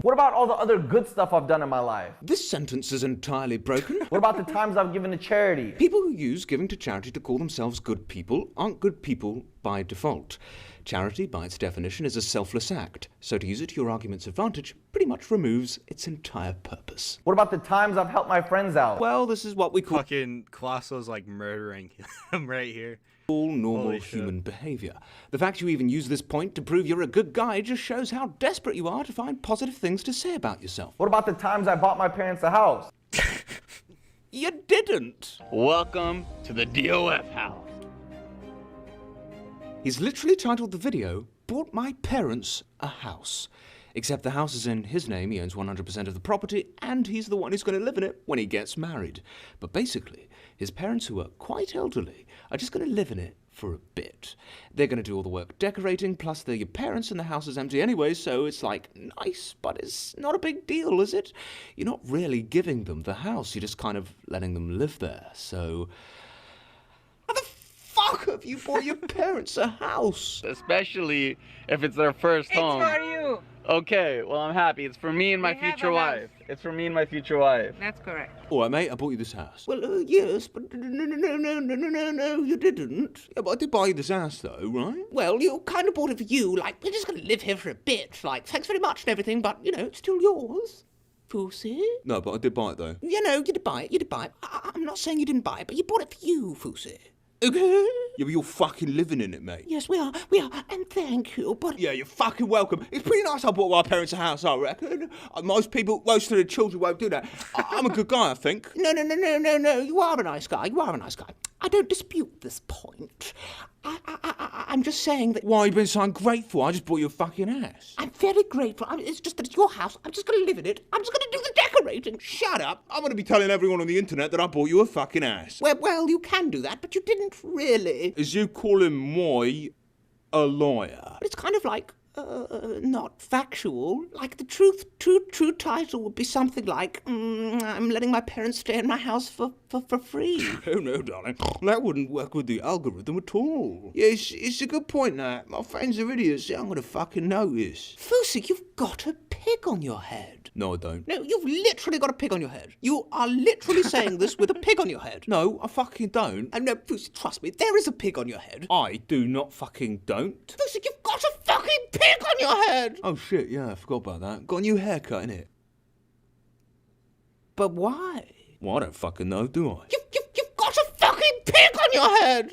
Speaker 7: What about all the other good stuff I've done in my life?
Speaker 15: This sentence is entirely broken.
Speaker 7: What about the times I've given to charity?
Speaker 15: People who use giving to charity to call themselves good people aren't good people by default. Charity, by its definition, is a selfless act. So to use it to your argument's advantage pretty much removes its entire purpose.
Speaker 7: What about the times I've helped my friends out?
Speaker 15: Well, this is what we call
Speaker 1: fucking Colosso's like murdering him right here.
Speaker 15: All normal human behavior. The fact you even use this point to prove you're a good guy just shows how desperate you are to find positive things to say about yourself.
Speaker 7: What about the times I bought my parents a house?
Speaker 15: You didn't.
Speaker 13: Welcome to the DOF house.
Speaker 15: He's literally titled the video, Bought My Parents a House. Except the house is in his name, he owns 100% of the property, and he's the one who's going to live in it when he gets married. But basically, his parents, who are quite elderly, are just going to live in it for a bit. They're going to do all the work decorating, plus they're your parents and the house is empty anyway, so it's like nice, but it's not a big deal, is it? You're not really giving them the house, you're just kind of letting them live there, so... How the fuck have you bought your parents a house?
Speaker 10: Especially if it's their first home.
Speaker 16: It's for you.
Speaker 10: Okay, well, I'm happy. It's for me and my
Speaker 16: We have
Speaker 10: future
Speaker 16: a house.
Speaker 10: wife. It's for me and my future wife.
Speaker 16: That's correct.
Speaker 15: All right, mate, I bought you this house. Well, yes, but no, you didn't. Yeah, but I did buy you this house, though, right?
Speaker 17: Well, you kind of bought it for you, like, we're just going to live here for a bit, like, thanks very much and everything, but, you know, it's still yours. Fusi?
Speaker 15: No, but I did buy it, though.
Speaker 17: You know, you did buy it. I'm not saying you didn't buy it, but you bought it for you, Fusi. Okay?
Speaker 15: Yeah, but you're fucking living in it, mate.
Speaker 17: Yes, we are, and thank you, but...
Speaker 15: Yeah, you're fucking welcome. It's pretty nice I bought my parents a house, I reckon. Most of the children won't do that. I'm a good guy, I think.
Speaker 17: No, you are a nice guy, I don't dispute this point. I'm just saying that...
Speaker 15: Why are you being so ungrateful? I just bought you a fucking ass.
Speaker 17: I'm very grateful. It's just that it's your house. I'm just going to live in it. I'm just going to do the decorating.
Speaker 15: Shut up. I'm going to be telling everyone on the internet that I bought you a fucking ass.
Speaker 17: Well, you can do that, but you didn't really.
Speaker 15: Is you calling Moy a liar?
Speaker 17: It's kind of like... not factual. Like the true title would be something like, I'm letting my parents stay in my house for free.
Speaker 15: Oh no, darling. That wouldn't work with the algorithm at all. Yeah, it's a good point, that. My friends are idiots. I'm gonna fucking notice.
Speaker 17: Fusi, you've got a pig on your head.
Speaker 15: No, I don't.
Speaker 17: No, you've literally got a pig on your head. You are literally saying this with a pig on your head.
Speaker 15: No, I fucking don't.
Speaker 17: No, Fusi, trust me, there is a pig on your head.
Speaker 15: I do not fucking don't.
Speaker 17: Fusi, you've got a fucking pig on your head!
Speaker 15: Oh shit, yeah, I forgot about that. Got a new haircut, innit?
Speaker 17: But why?
Speaker 15: Well, I don't fucking know, do I?
Speaker 17: You've got a fucking pig on your head!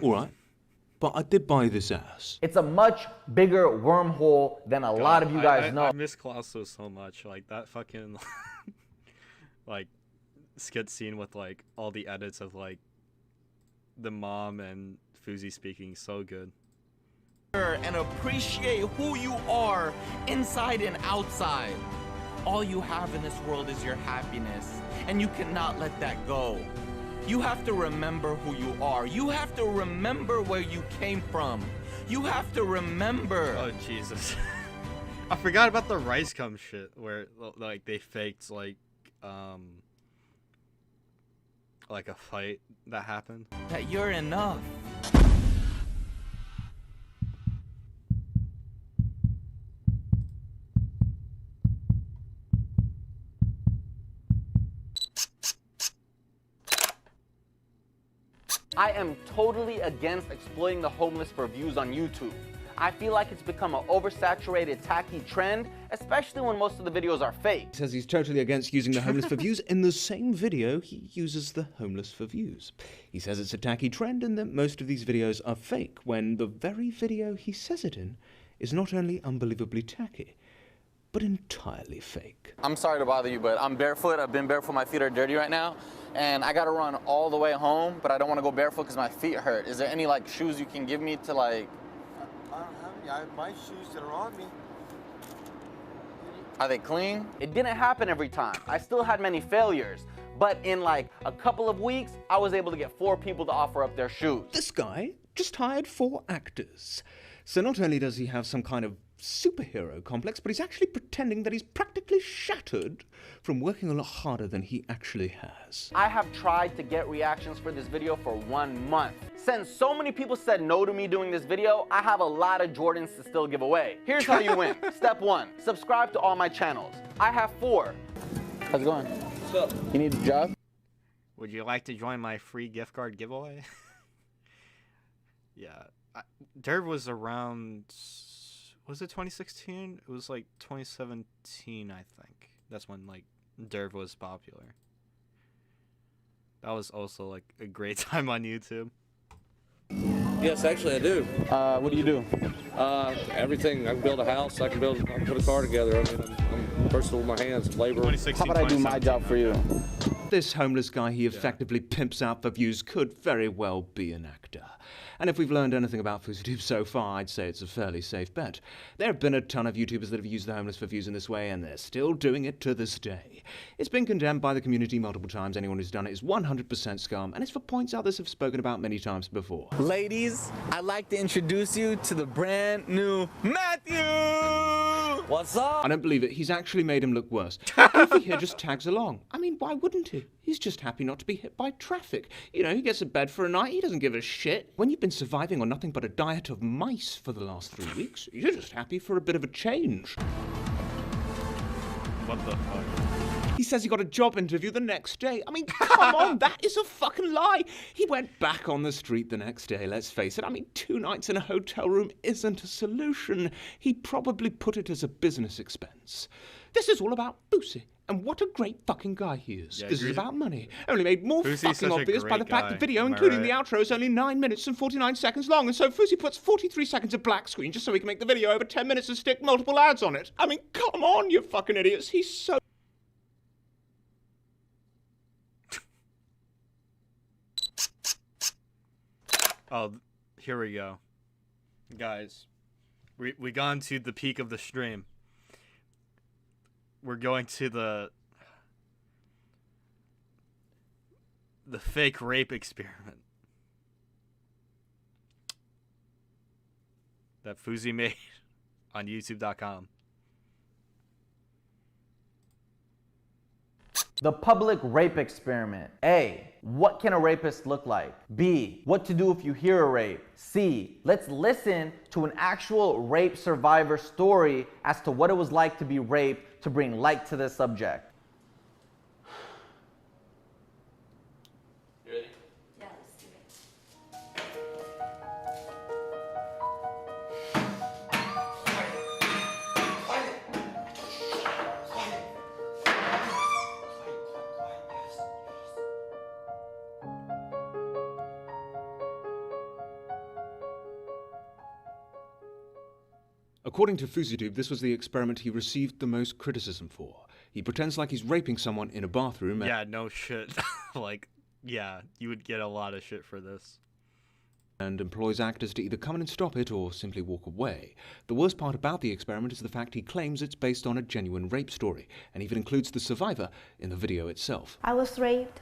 Speaker 15: Alright. But I did buy this house.
Speaker 7: It's a much bigger wormhole than a lot of you guys know.
Speaker 1: I miss Colosso so much. Like, that fucking, like, skit scene with, like, all the edits of, like, the mom and Fuzi speaking, so good.
Speaker 13: And appreciate who you are inside and outside. All you have in this world is your happiness, and you cannot let that go. You have to remember who you are. You have to remember where you came from. You have to remember.
Speaker 1: Oh, Jesus. I forgot about the rice cum shit where, like, they faked, like a fight that happened.
Speaker 13: That you're enough.
Speaker 10: I am totally against exploiting the homeless for views on YouTube. I feel like it's become an oversaturated, tacky trend, especially when most of the videos are fake.
Speaker 15: He says he's totally against using the homeless for views. In the same video, he uses the homeless for views. He says it's a tacky trend and that most of these videos are fake, when the very video he says it in is not only unbelievably tacky, but entirely fake.
Speaker 10: I'm sorry to bother you, but I'm barefoot. I've been barefoot. My feet are dirty right now. And I gotta run all the way home, but I don't want to go barefoot because my feet hurt. Is there any, like, shoes you can give me to, like...
Speaker 12: I don't have any. I have my shoes that are on me.
Speaker 10: Are they clean? It didn't happen every time. I still had many failures. But in, like, a couple of weeks, I was able to get 4 people to offer up their shoes.
Speaker 15: This guy just hired 4 actors. So not only does he have some kind of superhero complex, but he's actually pretending that he's practically shattered from working a lot harder than he actually has.
Speaker 10: I have tried to get reactions for this video for 1 month. Since so many people said no to me doing this video, I have a lot of Jordans to still give away. Here's how you win. Step 1, subscribe to all my channels. I have 4. How's it going? What's up? You need a job?
Speaker 1: Would you like to join my free gift card giveaway? Yeah. Derv was around... Was it 2016? It was like 2017, I think. That's when, like, Derv was popular. That was also, like, a great time on YouTube.
Speaker 3: Yes, actually I do.
Speaker 10: What do you do?
Speaker 3: Everything. I can build a house. I can put a car together. I mean, I'm versatile with my hands, labor.
Speaker 10: How about I do my job for you?
Speaker 15: This homeless guy he effectively pimps out for views could very well be an actor. And if we've learned anything about FouseyTube so far, I'd say it's a fairly safe bet. There have been a ton of YouTubers that have used the homeless for views in this way, and they're still doing it to this day. It's been condemned by the community multiple times. Anyone who's done it is 100% scum, and it's for points others have spoken about many times before.
Speaker 16: Ladies, I'd like to introduce you to the brand new Matthew! What's up?
Speaker 15: I don't believe it. He's actually made him look worse. Goofy here just tags along. I mean, why wouldn't he? He's just happy not to be hit by traffic. You know, he gets a bed for a night. He doesn't give a shit. When you've been surviving on nothing but a diet of mice for the last 3 weeks, you're just happy for a bit of a change.
Speaker 1: What the fuck?
Speaker 15: He says he got a job interview the next day. I mean, come on, that is a fucking lie. He went back on the street the next day, let's face it. I mean, 2 nights in a hotel room isn't a solution. He probably put it as a business expense. This is all about Fousey. And what a great fucking guy he is.
Speaker 1: Yeah,
Speaker 15: this is about money. Only made more
Speaker 1: Fousey's
Speaker 15: fucking
Speaker 1: such a
Speaker 15: obvious by the
Speaker 1: great
Speaker 15: fact
Speaker 1: guy.
Speaker 15: the video,
Speaker 1: Am I
Speaker 15: including
Speaker 1: right?
Speaker 15: the outro, is only 9 minutes and 49 seconds long. And so Fousey puts 43 seconds of black screen just so he can make the video over 10 minutes and stick multiple ads on it. I mean, come on, you fucking idiots. He's so...
Speaker 1: Oh, here we go. Guys, we gone to the peak of the stream. We're going to the fake rape experiment that Fousey made on YouTube.com.
Speaker 7: The public rape experiment. A. What can a rapist look like? B. What to do if you hear a rape? C. Let's listen to an actual rape survivor story as to what it was like to be raped to bring light to this subject.
Speaker 16: You ready?
Speaker 18: Yeah, let's do it.
Speaker 15: According to FouseyTube, this was the experiment he received the most criticism for. He pretends like he's raping someone in a bathroom.
Speaker 1: Yeah, no shit. Like, yeah, you would get a lot of shit for this.
Speaker 15: And employs actors to either come in and stop it or simply walk away. The worst part about the experiment is the fact he claims it's based on a genuine rape story, and even includes the survivor in the video itself.
Speaker 18: I was raped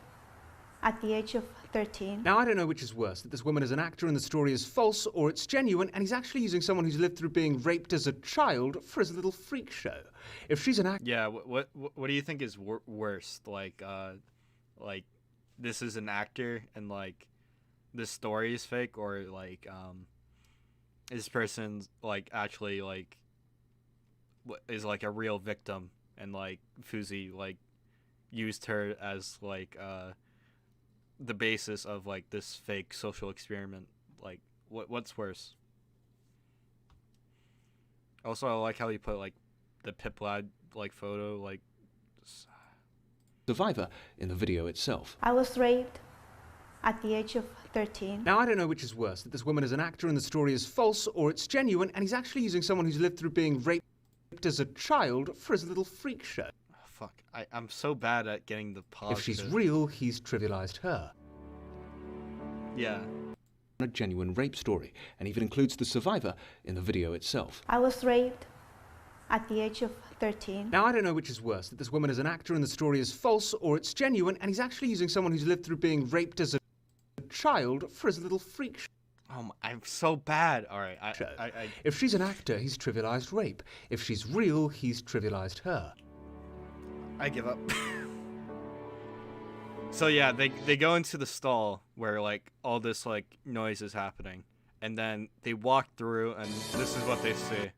Speaker 18: at the age of 13.
Speaker 15: Now, I don't know which is worse, that this woman is an actor and the story is false, or it's genuine, and he's actually using someone who's lived through being raped as a child for his little freak show. If she's an actor...
Speaker 1: Yeah, what do you think is worse? Like this is an actor and, like, this story is fake, or, like, this person's, like, actually, like, is, like, a real victim, and, like, Fousey, like, used her as, like, the basis of, like, this fake social experiment. Like, what's worse? Also, I like how he put, like, the Pip Lad, like, photo, like...
Speaker 15: survivor in the video itself.
Speaker 18: I was raped at the age of 13.
Speaker 15: Now, I don't know which is worse, that this woman is an actor and the story is false, or it's genuine, and he's actually using someone who's lived through being raped as a child for his little freak show.
Speaker 1: Fuck, I'm so bad at getting the positive.
Speaker 15: If she's real, he's trivialized her.
Speaker 1: Yeah.
Speaker 15: A genuine rape story, and even includes the survivor in the video itself.
Speaker 18: I was raped at the age of 13.
Speaker 15: Now, I don't know which is worse, that this woman is an actor and the story is false, or it's genuine, and he's actually using someone who's lived through being raped as a child for his little freak show.
Speaker 1: Oh, I'm so bad. All right,
Speaker 15: If she's an actor, he's trivialized rape. If she's real, he's trivialized her.
Speaker 1: I give up. So yeah, they go into the stall where, like, all this, like, noise is happening, and then they walk through, and this is what they see.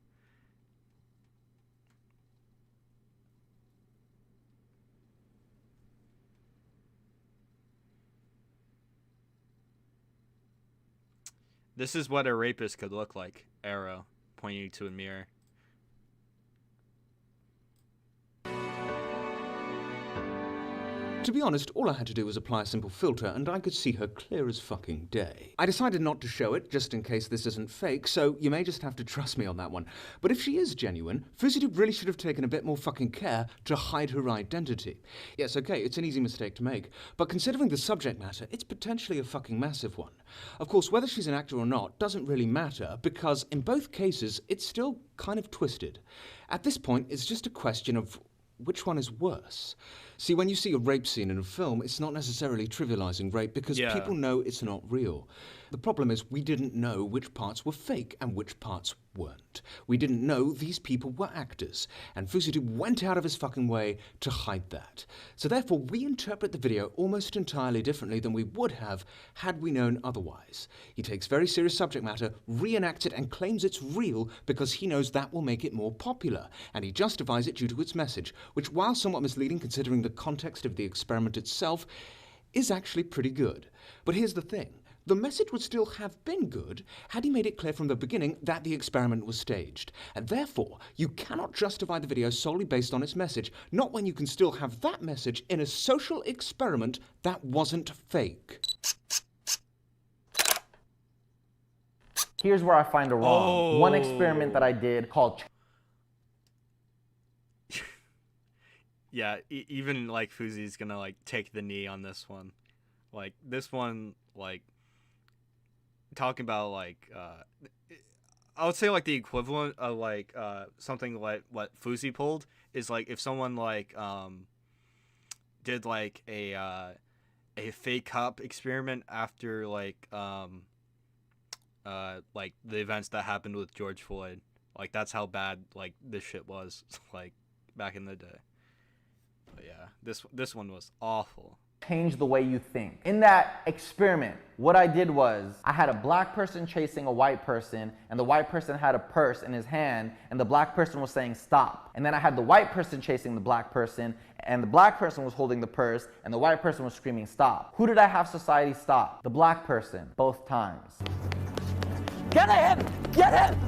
Speaker 1: This is what a rapist could look like. Arrow pointing to a mirror.
Speaker 15: To be honest, all I had to do was apply a simple filter and I could see her clear as fucking day. I decided not to show it, just in case this isn't fake, so you may just have to trust me on that one. But if she is genuine, FouseyTube really should have taken a bit more fucking care to hide her identity. Yes, okay, it's an easy mistake to make, but considering the subject matter, it's potentially a fucking massive one. Of course, whether she's an actor or not doesn't really matter, because in both cases, it's still kind of twisted. At this point, it's just a question of which one is worse. See, when you see a rape scene in a film, it's not necessarily trivializing rape because people know it's not real. The problem is we didn't know which parts were fake and which parts weren't. We didn't know these people were actors, and FouseyTube went out of his fucking way to hide that. So therefore, we interpret the video almost entirely differently than we would have had we known otherwise. He takes very serious subject matter, reenacts it, and claims it's real because he knows that will make it more popular, and he justifies it due to its message, which, while somewhat misleading considering the context of the experiment itself, is actually pretty good. But here's the thing. The message would still have been good had he made it clear from the beginning that the experiment was staged. And therefore, you cannot justify the video solely based on its message, not when you can still have that message in a social experiment that wasn't fake.
Speaker 7: Here's where I find it wrong. One experiment that I did called...
Speaker 1: Yeah, even like Fousey's gonna like take the knee on this one. Like this one, like talking about like I would say like the equivalent of like something like what Fousey pulled is like if someone like did like a fake cop experiment after like the events that happened with George Floyd. Like that's how bad like this shit was like back in the day. But yeah, this one was awful.
Speaker 7: Change the way you think. In that experiment, what I did was I had a black person chasing a white person, and the white person had a purse in his hand, and the black person was saying stop. And then I had the white person chasing the black person, and the black person was holding the purse, and the white person was screaming stop. Who did I have society stop? The black person, both times.
Speaker 12: Get him! Get him!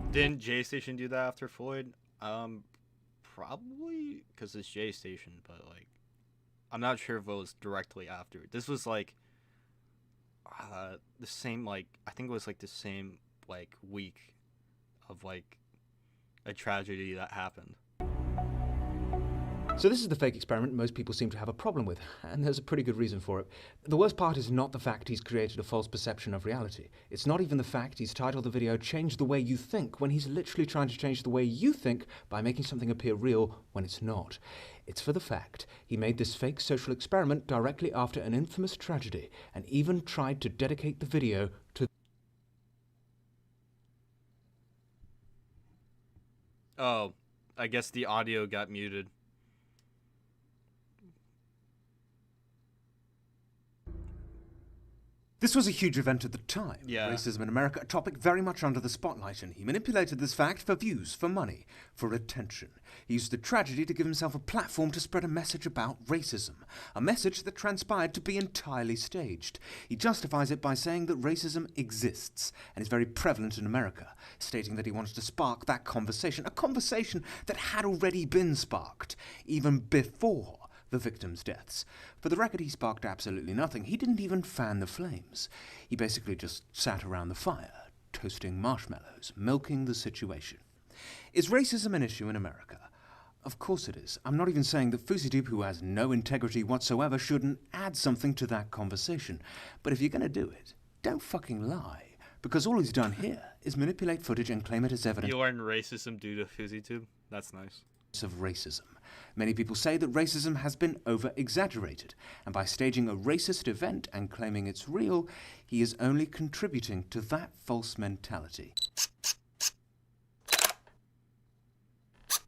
Speaker 1: Didn't J Station do that after Floyd? Probably because it's J Station, but like, I'm not sure if it was directly after. This was like the same, like I think it was like the same like week of like a tragedy that happened.
Speaker 15: So this is the fake experiment most people seem to have a problem with, and there's a pretty good reason for it. The worst part is not the fact he's created a false perception of reality. It's not even the fact he's titled the video Change the Way You Think, when he's literally trying to change the way you think by making something appear real when it's not. It's for the fact he made this fake social experiment directly after an infamous tragedy, and even tried to dedicate the video to...
Speaker 1: Oh, I guess the audio got muted.
Speaker 19: This was a huge event at the time. Racism in America, a topic very much under the spotlight, and he manipulated this fact for views, for money, for attention. He used the tragedy to give himself a platform to spread a message about racism, a message that transpired to be entirely staged. He justifies it by saying that racism exists and is very prevalent in America, stating that he wanted to spark that conversation, a conversation that had already been sparked, even before the victims' deaths. For the record, he sparked absolutely nothing. He didn't even fan the flames. He basically just sat around the fire, toasting marshmallows, milking the situation. Is racism an issue in America? Of course it is. I'm not even saying that FouseyTube, who has no integrity whatsoever, shouldn't add something to that conversation. But if you're going to do it, don't fucking lie. Because all he's done here is manipulate footage and claim it as evidence.
Speaker 1: You learned racism due to FouseyTube? That's nice.
Speaker 19: Of racism. Many people say that racism has been over-exaggerated, and by staging a racist event and claiming it's real, he is only contributing to that false mentality.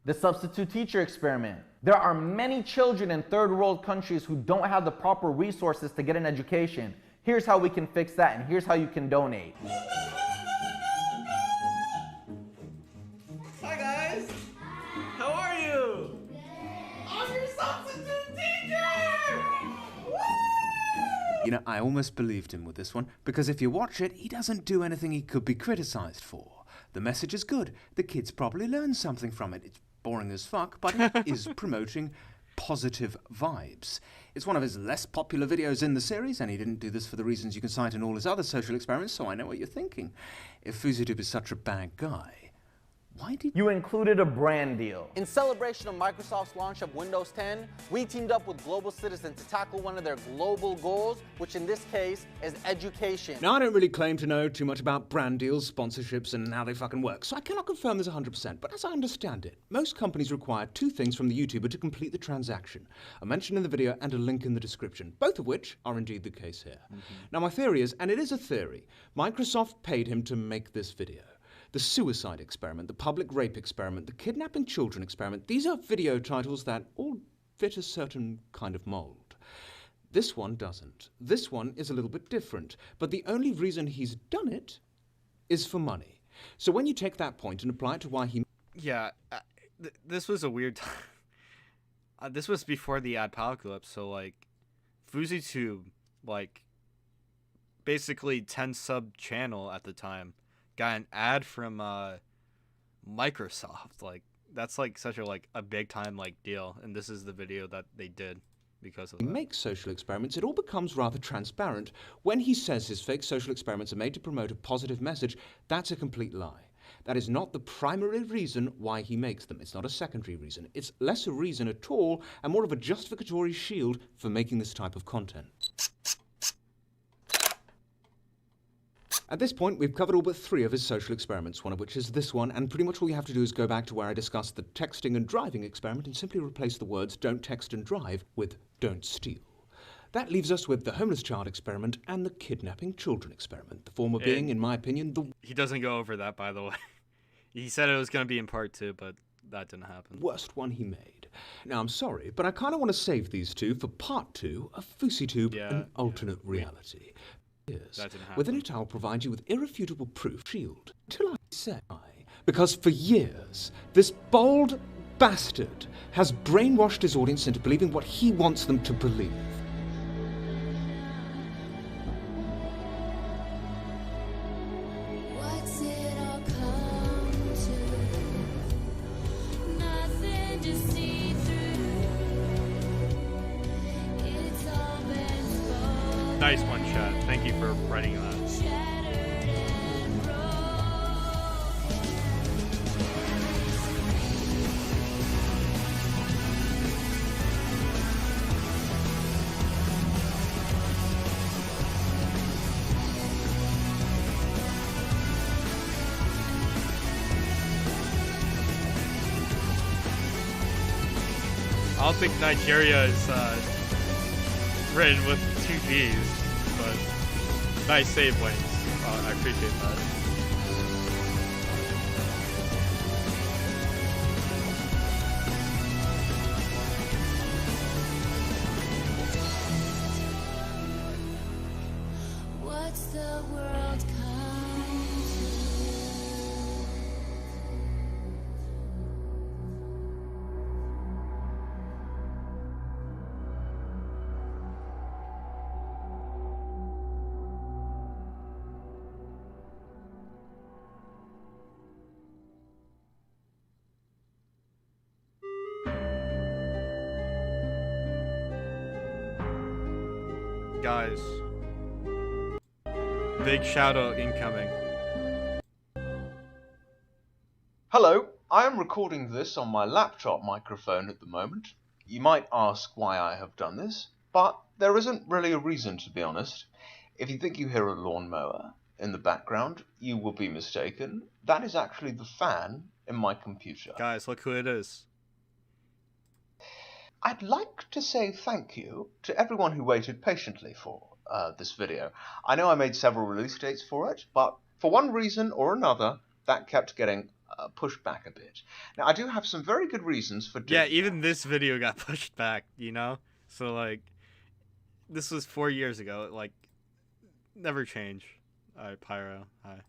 Speaker 7: The substitute teacher experiment. There are many children in third world countries who don't have the proper resources to get an education. Here's how we can fix that, and here's how you can donate.
Speaker 16: Hi guys! How are you? I'm your substitute teacher!
Speaker 19: You know, I almost believed him with this one, because if you watch it, he doesn't do anything he could be criticized for. The message is good. The kids probably learn something from it. It's boring as fuck, but it is promoting positive vibes. It's one of his less popular videos in the series, and he didn't do this for the reasons you can cite in all his other social experiments, so I know what you're thinking. If FouseyTube is such a bad guy, why did
Speaker 7: you included a brand deal?
Speaker 10: In celebration of Microsoft's launch of Windows 10, we teamed up with Global Citizen to tackle one of their global goals, which in this case is education.
Speaker 19: Now, I don't really claim to know too much about brand deals, sponsorships, and how they fucking work, so I cannot confirm this 100%, but as I understand it, most companies require two things from the YouTuber to complete the transaction: a mention in the video and a link in the description, both of which are indeed the case here. Now, my theory is, and it is a theory, Microsoft paid him to make this video. The suicide experiment, the public rape experiment, the kidnapping children experiment, these are video titles that all fit a certain kind of mold. This one doesn't. This one is a little bit different, but the only reason he's done it is for money. So when you take that point and apply it to why he...
Speaker 1: Yeah, this was a weird time. This was before the adpocalypse, so, like, FouseyTube, like, basically 10 sub channel at the time, got an ad from Microsoft. Like, that's like such a big time deal, and this is the video that they did because of that.
Speaker 19: He makes social experiments, it all becomes rather transparent. When he says his fake social experiments are made to promote a positive message, that's a complete lie. That is not the primary reason why he makes them. It's not a secondary reason. It's less a reason at all, and more of a justificatory shield for making this type of content. At this point, we've covered all but 3 of his social experiments, one of which is this one, and pretty much all you have to do is go back to where I discussed the texting and driving experiment and simply replace the words "don't text and drive" with "don't steal." That leaves us with the homeless child experiment and the kidnapping children experiment, the former being, in my opinion, the...
Speaker 1: He doesn't go over that, by the way. He said it was going to be in part 2, but that didn't happen.
Speaker 19: Worst one he made. Now, I'm sorry, but I kind of want to save these 2 for part 2 of FouseyTube, an alternate reality. Within it, I'll provide you with irrefutable proof. Shield. Till I say I. Because for years, this bold bastard has brainwashed his audience into believing what he wants them to believe.
Speaker 20: What's it all come to? Nothing to see through. It's all been spoken.
Speaker 1: Nice one, chat. Thank you for writing that. I don't think Nigeria is written with 2 Ds, but nice save, Wayne. I appreciate that.
Speaker 20: What's the world come to?
Speaker 1: Guys, big shout out incoming.
Speaker 21: Hello, I am recording this on my laptop microphone at the moment. You might ask why I have done this, but there isn't really a reason, to be honest. If you think you hear a lawnmower in the background, you will be mistaken. That is actually the fan in my computer.
Speaker 1: Guys, look who it is.
Speaker 21: I'd like to say thank you to everyone who waited patiently for this video. I know I made several release dates for it, but for one reason or another, that kept getting pushed back a bit. Now, I do have some very good reasons for doing...
Speaker 1: Yeah, even this video got pushed back, you know? So, like, this was 4 years ago. Like, never change. Alright, Pyro, hi.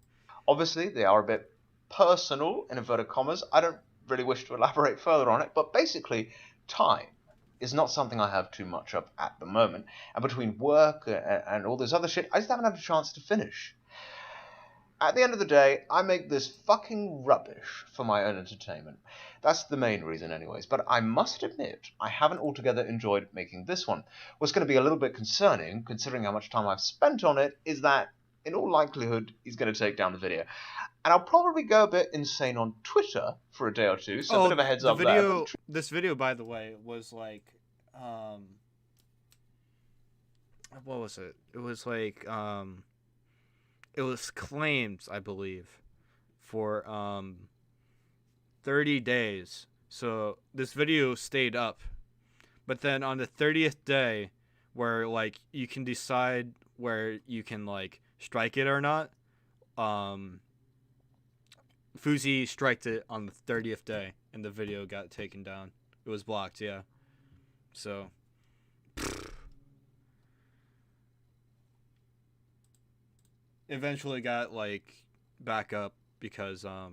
Speaker 21: Obviously, they are a bit personal, in inverted commas. I don't really wish to elaborate further on it, but basically, time is not something I have too much of at the moment. And between work and all this other shit, I just haven't had a chance to finish. At the end of the day, I make this fucking rubbish for my own entertainment. That's the main reason anyways, but I must admit, I haven't altogether enjoyed making this one. What's going to be a little bit concerning, considering how much time I've spent on it, is that, in all likelihood, he's going to take down the video. And I'll probably go a bit insane on Twitter for a day or two, so a bit of a heads up there.
Speaker 1: This video, by the way, was like, what was it? It was like, it was claimed, I believe, for 30 days. So this video stayed up. But then on the 30th day, where like you can decide where you can like strike it or not, Fuzi striked it on the 30th day, and the video got taken down. It was blocked, yeah. So eventually got like back up because I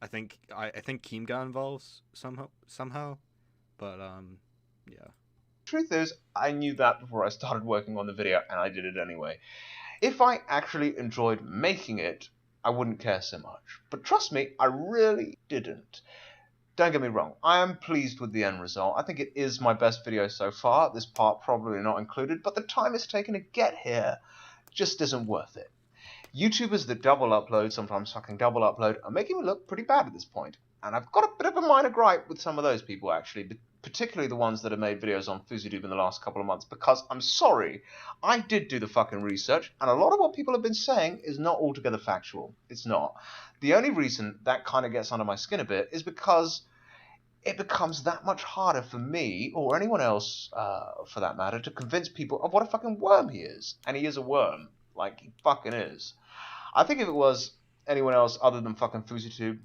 Speaker 1: think Keem got involved somehow, but yeah.
Speaker 21: Truth is, I knew that before I started working on the video, and I did it anyway. If I actually enjoyed making it, I wouldn't care so much. But trust me, I really didn't. Don't get me wrong, I am pleased with the end result. I think it is my best video so far, this part probably not included, but the time it's taken to get here just isn't worth it. YouTubers that double upload, sometimes fucking double upload, are making me look pretty bad at this point. And I've got a bit of a minor gripe with some of those people actually, particularly the ones that have made videos on FuziTube in the last couple of months, because I'm sorry, I did do the fucking research, and a lot of what people have been saying is not altogether factual. It's not. The only reason that kind of gets under my skin a bit is because it becomes that much harder for me, or anyone else for that matter, to convince people of what a fucking worm he is. And he is a worm. Like, he fucking is. I think if it was anyone else other than fucking FuziTube,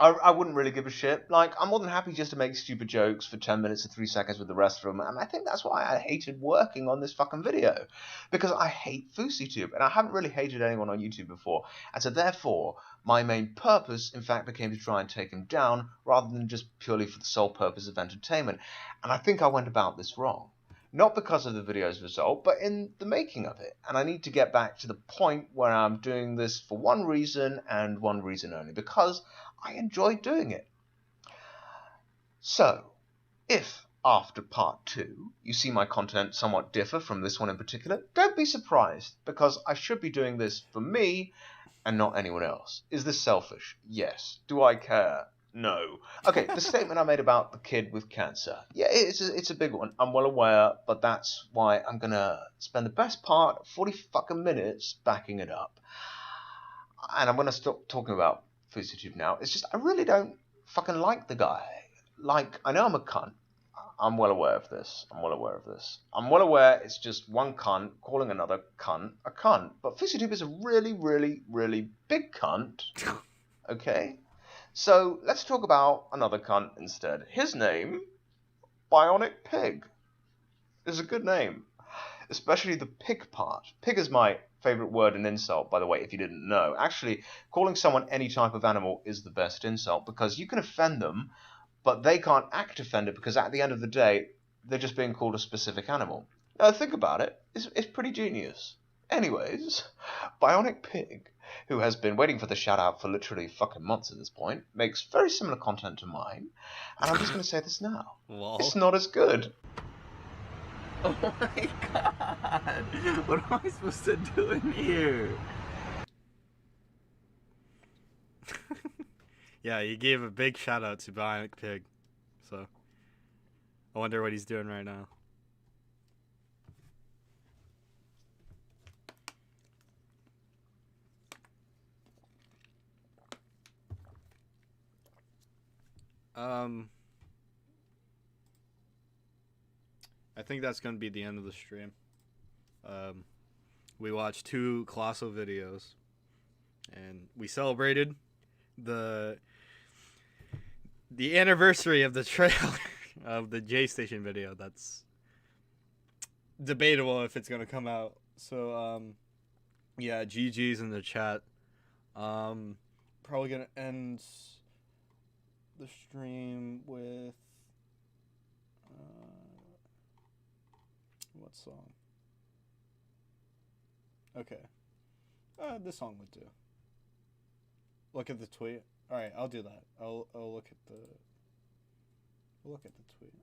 Speaker 21: I wouldn't really give a shit. Like, I'm more than happy just to make stupid jokes for 10 minutes or 3 seconds with the rest of them, and I think that's why I hated working on this fucking video. Because I hate FuziTube, and I haven't really hated anyone on YouTube before, and so therefore, my main purpose, in fact, became to try and take him down, rather than just purely for the sole purpose of entertainment. And I think I went about this wrong. Not because of the video's result, but in the making of it. And I need to get back to the point where I'm doing this for one reason, and one reason only, because I enjoy doing it. So, if after part 2 you see my content somewhat differ from this one in particular, don't be surprised, because I should be doing this for me and not anyone else. Is this selfish? Yes. Do I care? No. Okay, the statement I made about the kid with cancer. Yeah, it's a big one. I'm well aware, but that's why I'm gonna spend the best part of 40 fucking minutes backing it up. And I'm gonna stop talking about FuziTube now. It's just, I really don't fucking like the guy. Like, I know I'm a cunt. I'm well aware of this. I'm well aware it's just one cunt calling another cunt a cunt. But FuziTube is a really, really, really big cunt. Okay? So, let's talk about another cunt instead. His name, Bionic Pig, is a good name. Especially the pig part. Pig is my favourite word and insult, by the way, if you didn't know. Actually, calling someone any type of animal is the best insult, because you can offend them, but they can't act offended, because at the end of the day, they're just being called a specific animal. Now, think about it. It's pretty genius. Anyways, Bionic Pig, who has been waiting for the shout-out for literally fucking months at this point, makes very similar content to mine, and I'm just going to say this now.
Speaker 1: Lol.
Speaker 21: It's not as good.
Speaker 13: Oh my god! What am I supposed to do in here?
Speaker 1: Yeah, you gave a big shout out to Bionic Pig, so I wonder what he's doing right now. I think that's going to be the end of the stream. We watched 2 Colossal videos, and we celebrated the anniversary of the trailer of the J Station video. That's debatable if it's going to come out. So, yeah, GG's in the chat. Probably going to end the stream with what song? Okay, this song would do. look at the tweet. All right, I'll do that. I'll look at the tweet.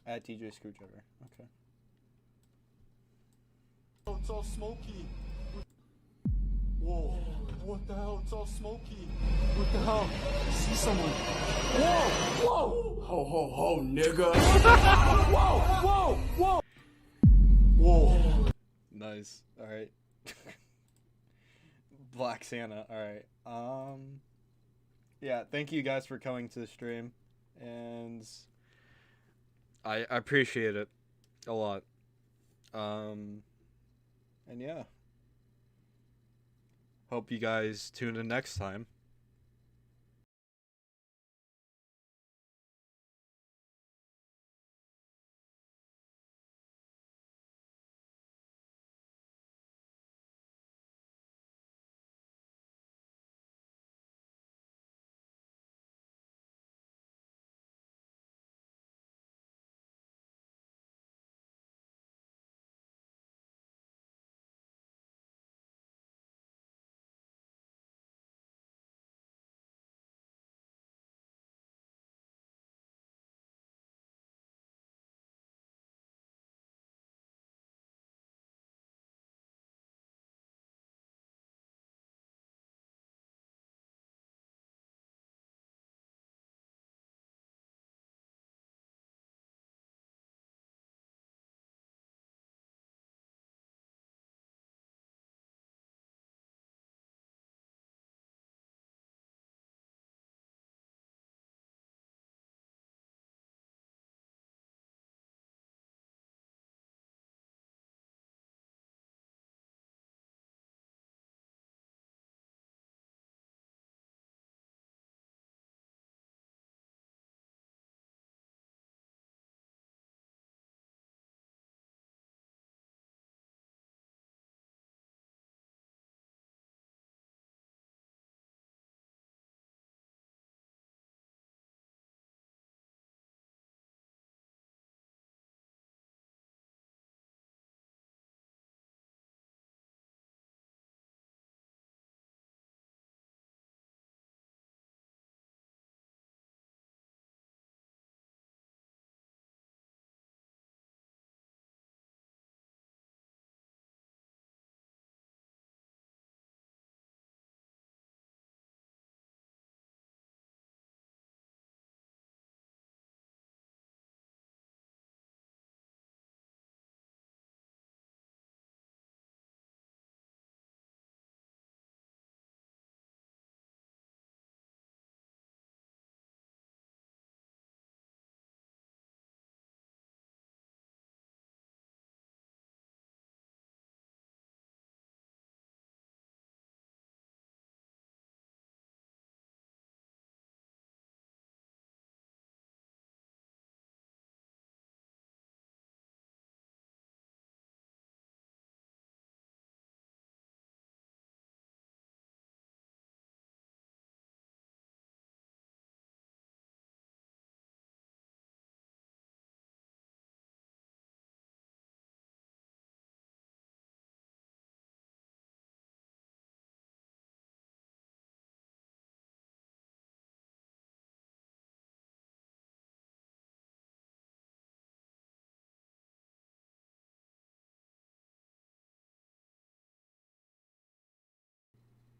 Speaker 1: At DJ Screwdriver. Okay.
Speaker 9: Oh, it's all smoky. Whoa, what the hell? It's all smoky. What the hell? I see someone. Whoa, whoa. Ho, ho, ho, nigga. Whoa, whoa, whoa. Whoa.
Speaker 1: Nice. All right. Black Santa. All right. Yeah, thank you guys for coming to the stream, and I appreciate it a lot. And yeah. Hope you guys tune in next time.